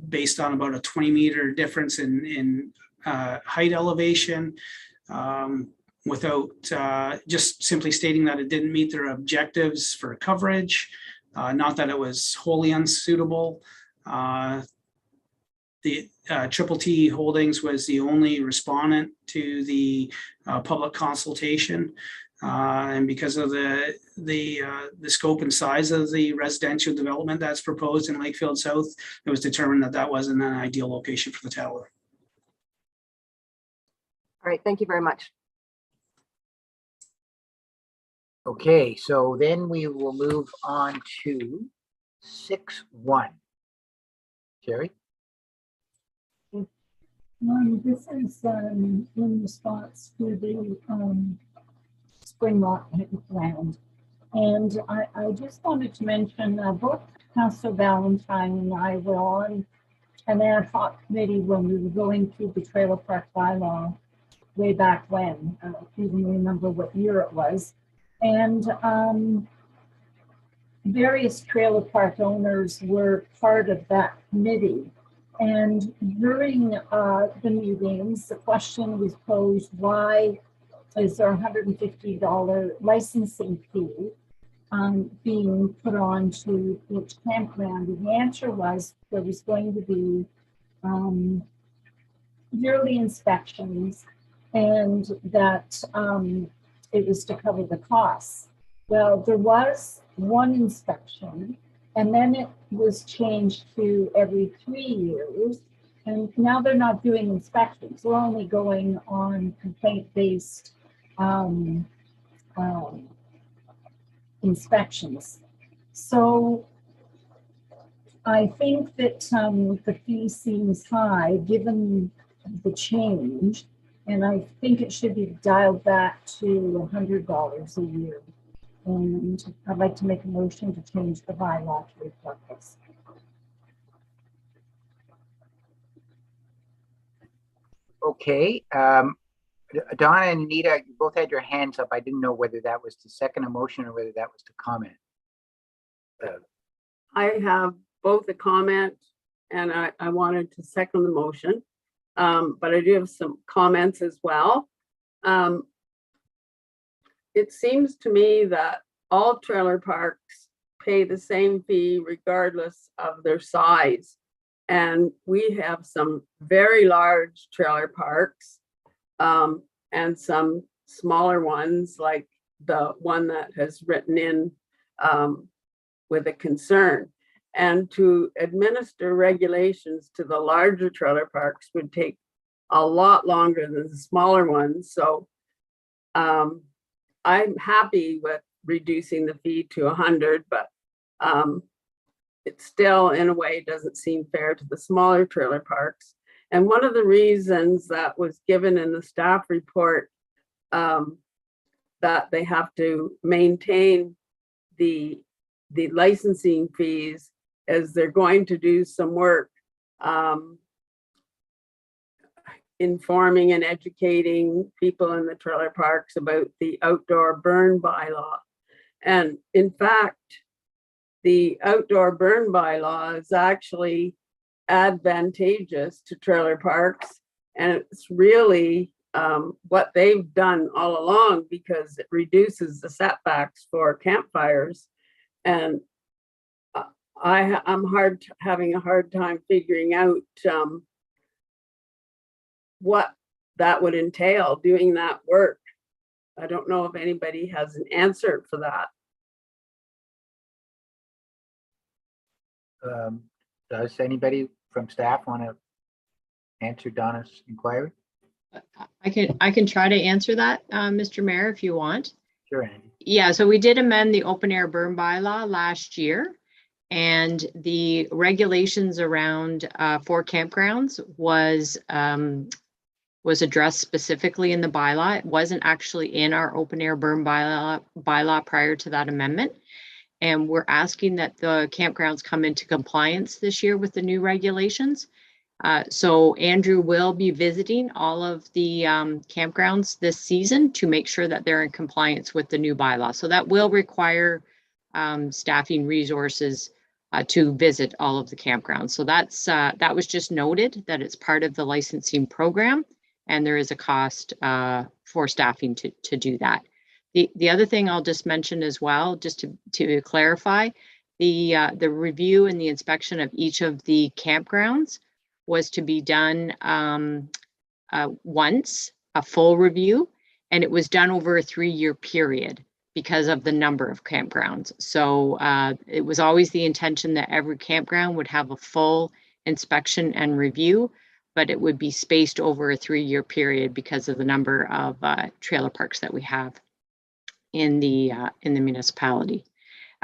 based on about a 20-meter difference in height elevation. Without just simply stating that it didn't meet their objectives for coverage, not that it was wholly unsuitable. The Triple T Holdings was the only respondent to the public consultation. And because of the scope and size of the residential development that's proposed in Lakefield South, it was determined that that wasn't an ideal location for the tower. All right, thank you very much. Okay, so then we will move on to 6-1. Sherry? This is in response to the spring rock round. And I just wanted to mention both Councillor Valentine and I were on an ad hoc committee when we were going through the trailer park bylaw way back when. I don't even remember what year it was. And various trailer park owners were part of that committee. And during the meetings, the question was posed, why is there $150 licensing fee being put on to each campground? And the answer was there was going to be yearly inspections and that it was to cover the costs. Well, there was one inspection and then it was changed to every 3 years. And now they're not doing inspections. They're only going on complaint-based inspections. So I think that the fee seems high, given the change. And I think it should be dialed back to $100 a year. And I'd like to make a motion to change the bylaw to reflect this. Okay, Donna and Anita, you both had your hands up. I didn't know whether that was to second a motion or whether that was to comment. I have both a comment and I wanted to second the motion. But I do have some comments as well. It seems to me that all trailer parks pay the same fee regardless of their size. And we have some very large trailer parks and some smaller ones, like the one that has written in with a concern. And to administer regulations to the larger trailer parks would take a lot longer than the smaller ones. So I'm happy with reducing the fee to 100, but it still, in a way, doesn't seem fair to the smaller trailer parks. And one of the reasons that was given in the staff report that they have to maintain the licensing fees is they're going to do some work informing and educating people in the trailer parks about the outdoor burn bylaw. And in fact, the outdoor burn bylaw is actually advantageous to trailer parks. And it's really what they've done all along, because it reduces the setbacks for campfires. And I'm having a hard time figuring out what that would entail, doing that work. I don't know if anybody has an answer for that. Does anybody from staff want to answer Donna's inquiry? I can try to answer that, Mr. Mayor, if you want. Sure, Andy. Yeah, so we did amend the open air burn bylaw last year, and the regulations around for campgrounds was addressed specifically in the bylaw. It wasn't actually in our open air burn bylaw prior to that amendment. And we're asking that the campgrounds come into compliance this year with the new regulations. So Andrew will be visiting all of the campgrounds this season to make sure that they're in compliance with the new bylaw. So that will require staffing resources to visit all of the campgrounds. So that was just noted that it's part of the licensing program, and there is a cost for staffing to do that. The other thing I'll just mention as well, just to clarify, the review and the inspection of each of the campgrounds was to be done once, a full review, and it was done over a 3-year period because of the number of campgrounds. So it was always the intention that every campground would have a full inspection and review, but it would be spaced over a 3-year period because of the number of trailer parks that we have in the municipality.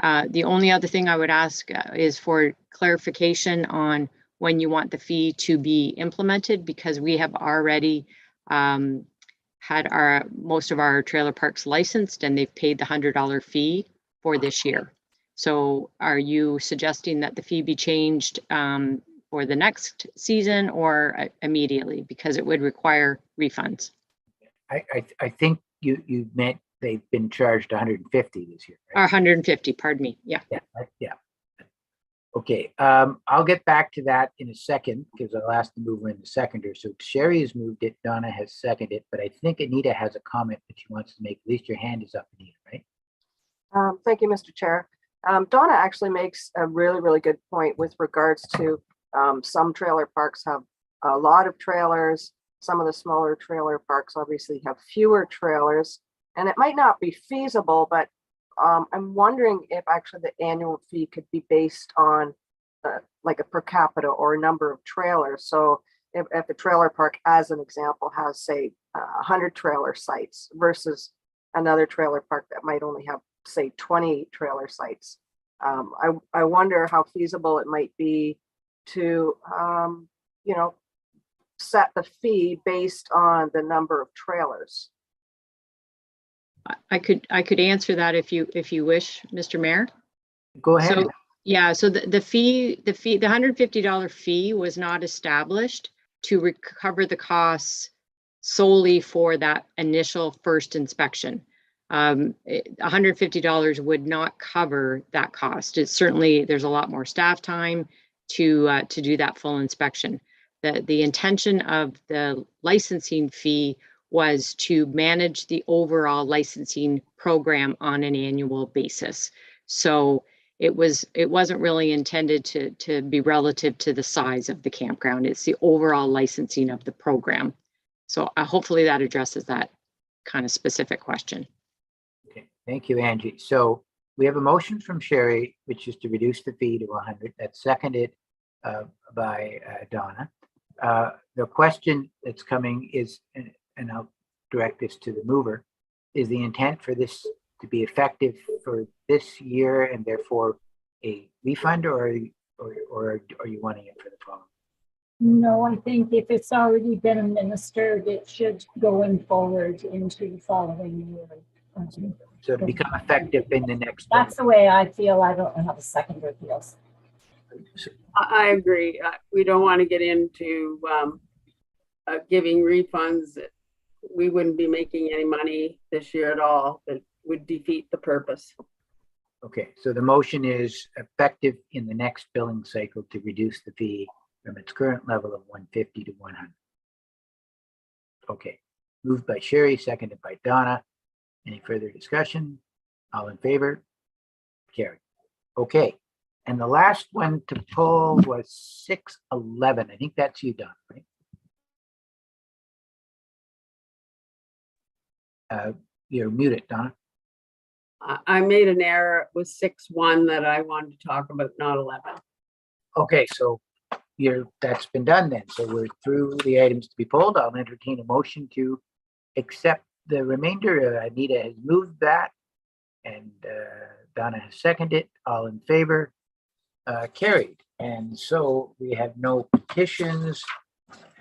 The only other thing I would ask is for clarification on when you want the fee to be implemented, because we have already had most of our trailer parks licensed and they've paid the $100 fee for this year. So are you suggesting that the fee be changed for the next season or immediately, because it would require refunds? I think you meant they've been charged 150 this year, right? Or 150, pardon me. Yeah. Yeah. Okay, I'll get back to that in a second because I'll ask the mover and the seconder. So Sherry has moved it, Donna has seconded it, but I think Anita has a comment that she wants to make. At least your hand is up, Anita, right? Thank you, Mr. Chair. Donna actually makes a really, really good point with regards to some trailer parks have a lot of trailers. Some of the smaller trailer parks obviously have fewer trailers, and it might not be feasible, but I'm wondering if actually the annual fee could be based on like a per capita or a number of trailers. So if a trailer park, as an example, has say 100 trailer sites versus another trailer park that might only have say 20 trailer sites, I wonder how feasible it might be to, you know, set the fee based on the number of trailers. I could answer that if you wish, Mr. Mayor. Go ahead. So, yeah, so the $150 fee was not established to recover the costs solely for that initial first inspection. $150 would not cover that cost. It's certainly, there's a lot more staff time to do that full inspection. The intention of the licensing fee was to manage the overall licensing program on an annual basis. So it wasn't really intended to be relative to the size of the campground. It's the overall licensing of the program. So hopefully that addresses that kind of specific question. Okay, thank you, Angie. So we have a motion from Sherry, which is to reduce the fee to 100. That's seconded by Donna. The question that's coming is, and I'll direct this to the mover, is the intent for this to be effective for this year and therefore a refund, or are you wanting it for the following? No, I think if it's already been administered, it should going forward into the following year. So to become effective in the next. That's the way I feel. I don't know how the seconder feels. I agree. We don't want to get into giving refunds. We wouldn't be making any money this year at all. It would defeat the purpose. Okay, so the motion is effective in the next billing cycle to reduce the fee from its current level of 150 to 100. Okay, moved by Sherry, seconded by Donna. Any further discussion? All in favor? Carried. Okay, and the last one to pull was 611. I think that's you, Donna, right? You're muted, Donna. I made an error with 6-1 that I wanted to talk about, not 11. Okay, so that's been done then. So we're through the items to be pulled. I'll entertain a motion to accept the remainder. Anita has moved that and Donna has seconded. All in favor? Carried. And so we have no petitions.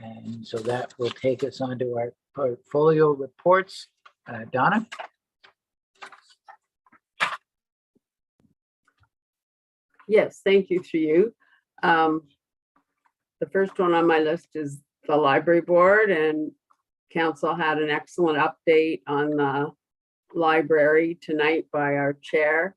And so that will take us on to our portfolio reports. Donna? Yes, thank you through you. The first one on my list is the library board, and council had an excellent update on the library tonight by our chair.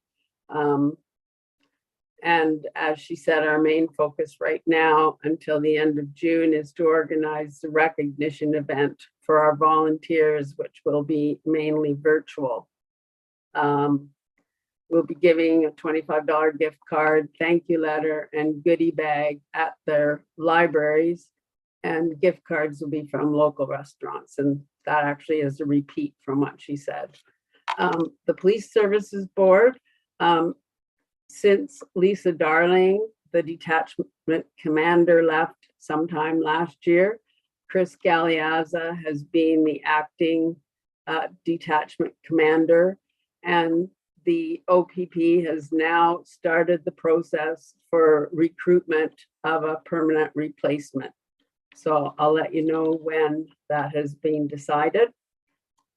And as she said, our main focus right now until the end of June is to organize the recognition event for our volunteers, which will be mainly virtual. We'll be giving a $25 gift card, thank you letter, and goodie bag at their libraries. And gift cards will be from local restaurants. And that actually is a repeat from what she said. The Police Services Board, since Lisa Darling, the detachment commander, left sometime last year, Chris Galeazza has been the acting detachment commander, and the OPP has now started the process for recruitment of a permanent replacement. So I'll let you know when that has been decided.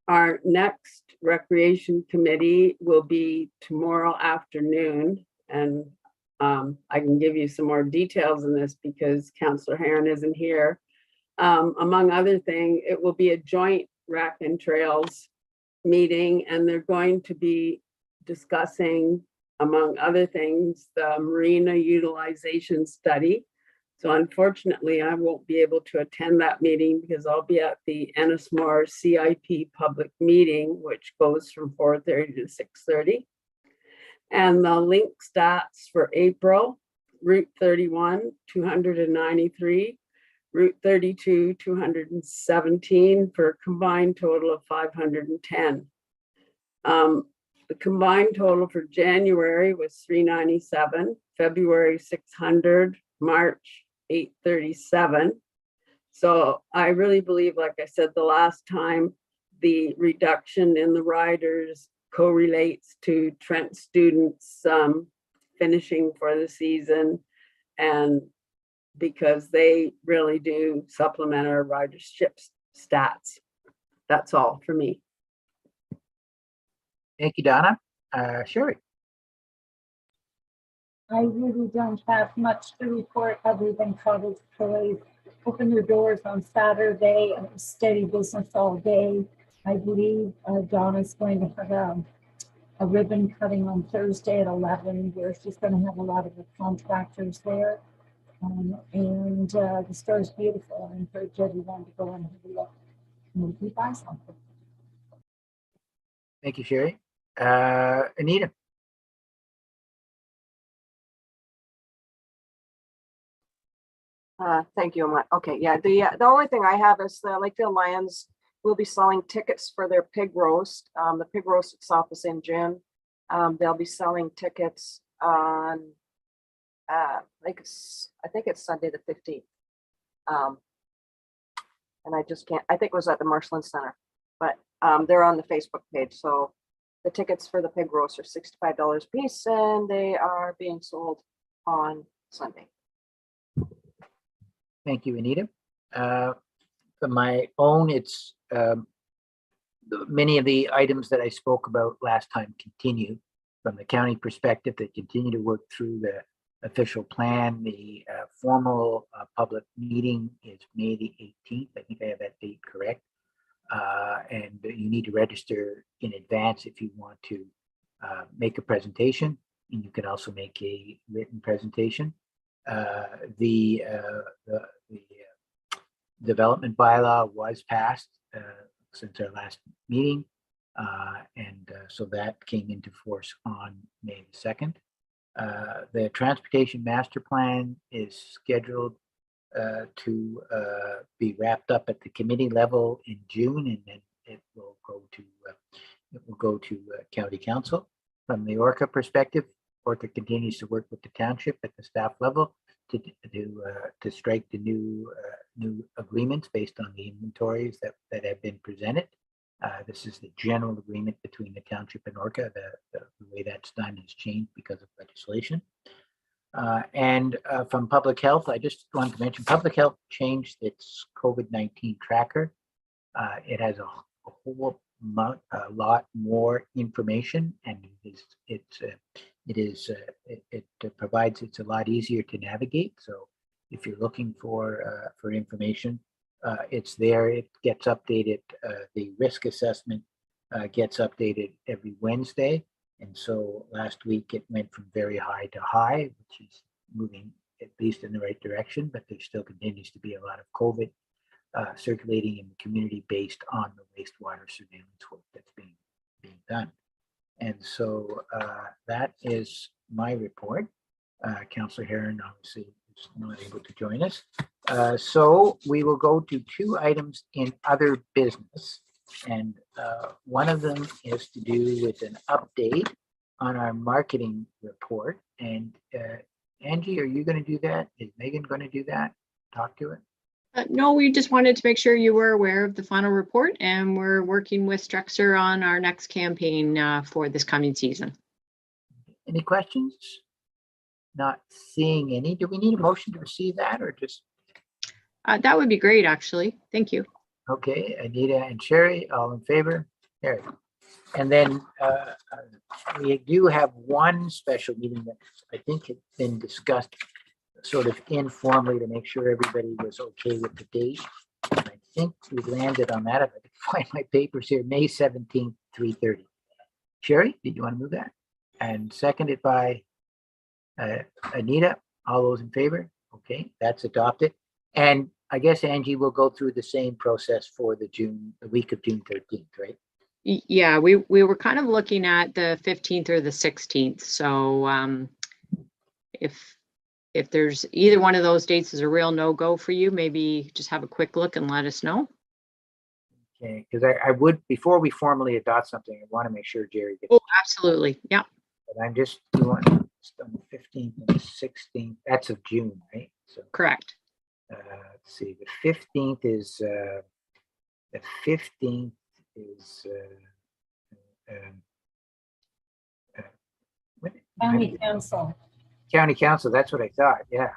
Our next recreation committee will be tomorrow afternoon, and I can give you some more details in this because Councillor Heron isn't here. Among other things, it will be a joint Rec and Trails meeting, and they're going to be discussing, among other things, the marina utilization study. So unfortunately, I won't be able to attend that meeting because I'll be at the Ennismore CIP public meeting, which goes from 4:30 to 6:30. And the link stats for April: Route 31, 293, Route 32, 217, for a combined total of 510. The combined total for January was 397, February 600, March 837. So I really believe, like I said the last time, the reduction in the riders correlates to Trent students' finishing for the season, and because they really do supplement our ridership stats. That's all for me. Thank you, Donna. Sherry. I really don't have much to report other than Cottage Parade. Open their doors on Saturday and it was steady business all day. I believe Donna's going to have a ribbon cutting on Thursday at 11 where she's going to have a lot of the contractors there. And the store is beautiful. I encourage everyone to go and have a look. Maybe buy something. Thank you, Sherry. Anita. Thank you. Okay, yeah, the only thing I have is the Lakefield Lions will be selling tickets for their pig roast. The pig roast itself is in June. They'll be selling tickets on I think it's Sunday the 15th. And I just can't, I think it was at the Marshland Center, but they're on the Facebook page. So the tickets for the pig roast are $65 a piece and they are being sold on Sunday. Thank you, Anita. For my own, it's many of the items that I spoke about last time continue from the county perspective. They continue to work through the official plan. The formal public meeting is May the 18th. I think I have that date correct. And you need to register in advance if you want to make a presentation. And you can also make a written presentation. The development bylaw was passed since our last meeting. So that came into force on May the 2nd. The transportation master plan is scheduled to be wrapped up at the committee level in June, and then it will go to county council. From the Orca perspective, Orca continues to work with the township at the staff level to strike the new agreements based on the inventories that have been presented. This is the general agreement between the township and Orca. The way that's done has changed because of legislation. From public health, I just wanted to mention public health changed its COVID-19 tracker. It has a lot more information, and it provides it's a lot easier to navigate. So if you're looking for information, it's there. It gets updated. The risk assessment gets updated every Wednesday. And so last week it went from very high to high, which is moving at least in the right direction, but there still continues to be a lot of COVID circulating in the community based on the wastewater surveillance work that's being done. And so that is my report. Councillor Heron obviously is not able to join us. So we will go to two items in other business. And one of them is to do with an update on our marketing report. And Angie, are you going to do that? Is Megan going to do that? Talk to it? No, we just wanted to make sure you were aware of the final report, and we're working with Structure on our next campaign for this coming season. Any questions? Not seeing any. Do we need a motion to receive that or just? That would be great, actually. Thank you. Okay, Anita and Sherry, all in favor? There. And then we do have one special meeting that I think had been discussed sort of informally to make sure everybody was okay with the date. And I think we landed on that. If I can find my papers here, May 17th, 3:30. Sherry, did you want to move that? And seconded by Anita. All those in favor? Okay, that's adopted. And I guess Angie will go through the same process for the week of June 13th, right? Yeah, we were kind of looking at the 15th or the 16th. So if there's either one of those dates is a real no-go for you, maybe just have a quick look and let us know. Okay, because I would, before we formally adopt something, I want to make sure Jerry gets. Oh, absolutely. Yeah. But I'm just doing on the 15th and the 16th. That's of June, right? So correct. Let's see. The 15th is County Council. County Council, that's what I thought, yeah.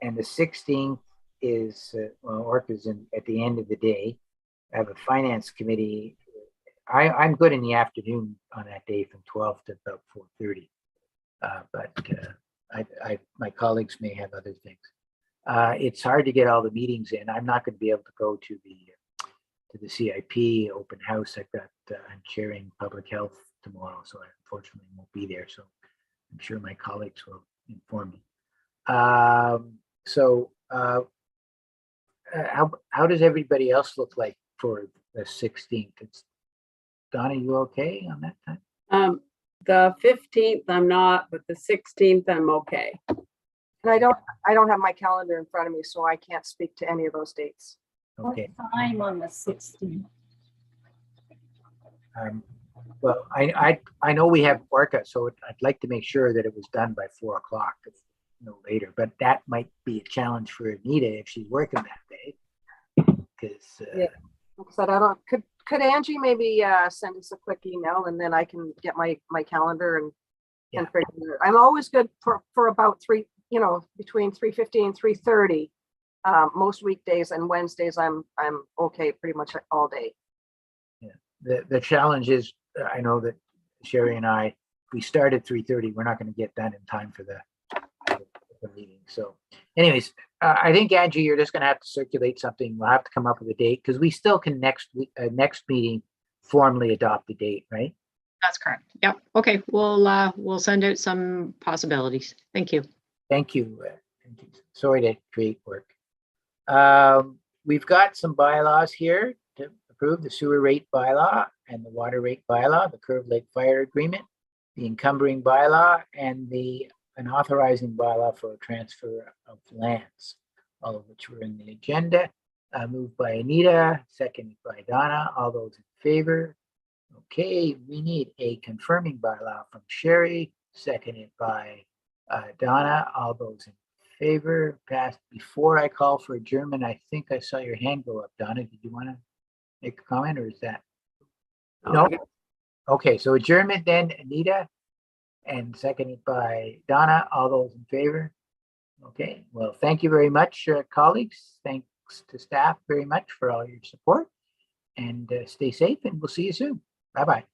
And the 16th is, well, Orca's at the end of the day. I have a finance committee. I'm good in the afternoon on that day from 12 to about 4:30. But my colleagues may have other things. It's hard to get all the meetings in. I'm not going to be able to go to the CIP open house. I'm chairing public health tomorrow, so I unfortunately won't be there. So I'm sure my colleagues will inform me. How does everybody else look like for the 16th? Donna, you okay on that time? The 15th, I'm not, but the 16th, I'm okay. And I don't have my calendar in front of me, so I can't speak to any of those dates. Okay. What time on the 16th? Well, I know we have Orca, so I'd like to make sure that it was done by 4 o'clock, no later. But that might be a challenge for Anita if she's working that day. Because yeah, like I said, I don't. Could Angie maybe send us a quick email, and then I can get my calendar and figure it out. I'm always good for about between 3:50 and 3:30. Most weekdays, and Wednesdays I'm okay pretty much all day. Yeah, the challenge is, I know that Sherry and I, we start at 3:30. We're not going to get done in time for the meeting. So anyways, I think, Angie, you're just going to have to circulate something. We'll have to come up with a date because we still can next meeting formally adopt the date, right? That's correct. Yep. Okay. We'll send out some possibilities. Thank you. Thank you. Sorry to create work. We've got some bylaws here to approve: the sewer rate bylaw and the water rate bylaw, the Curve Lake Fire Agreement, the encumbering bylaw, and an authorizing bylaw for a transfer of lands, all of which were in the agenda. Moved by Anita, seconded by Donna. All those in favor? Okay, we need a confirming bylaw from Sherry, seconded by Donna. All those in favor? Passed. Before I call for adjournment, I think I saw your hand go up, Donna. Did you want to make a comment, or is that? No. Okay, so adjournment then, Anita, and seconded by Donna. All those in favor? Okay, well, thank you very much, colleagues. Thanks to staff very much for all your support, and stay safe, and we'll see you soon. Bye-bye.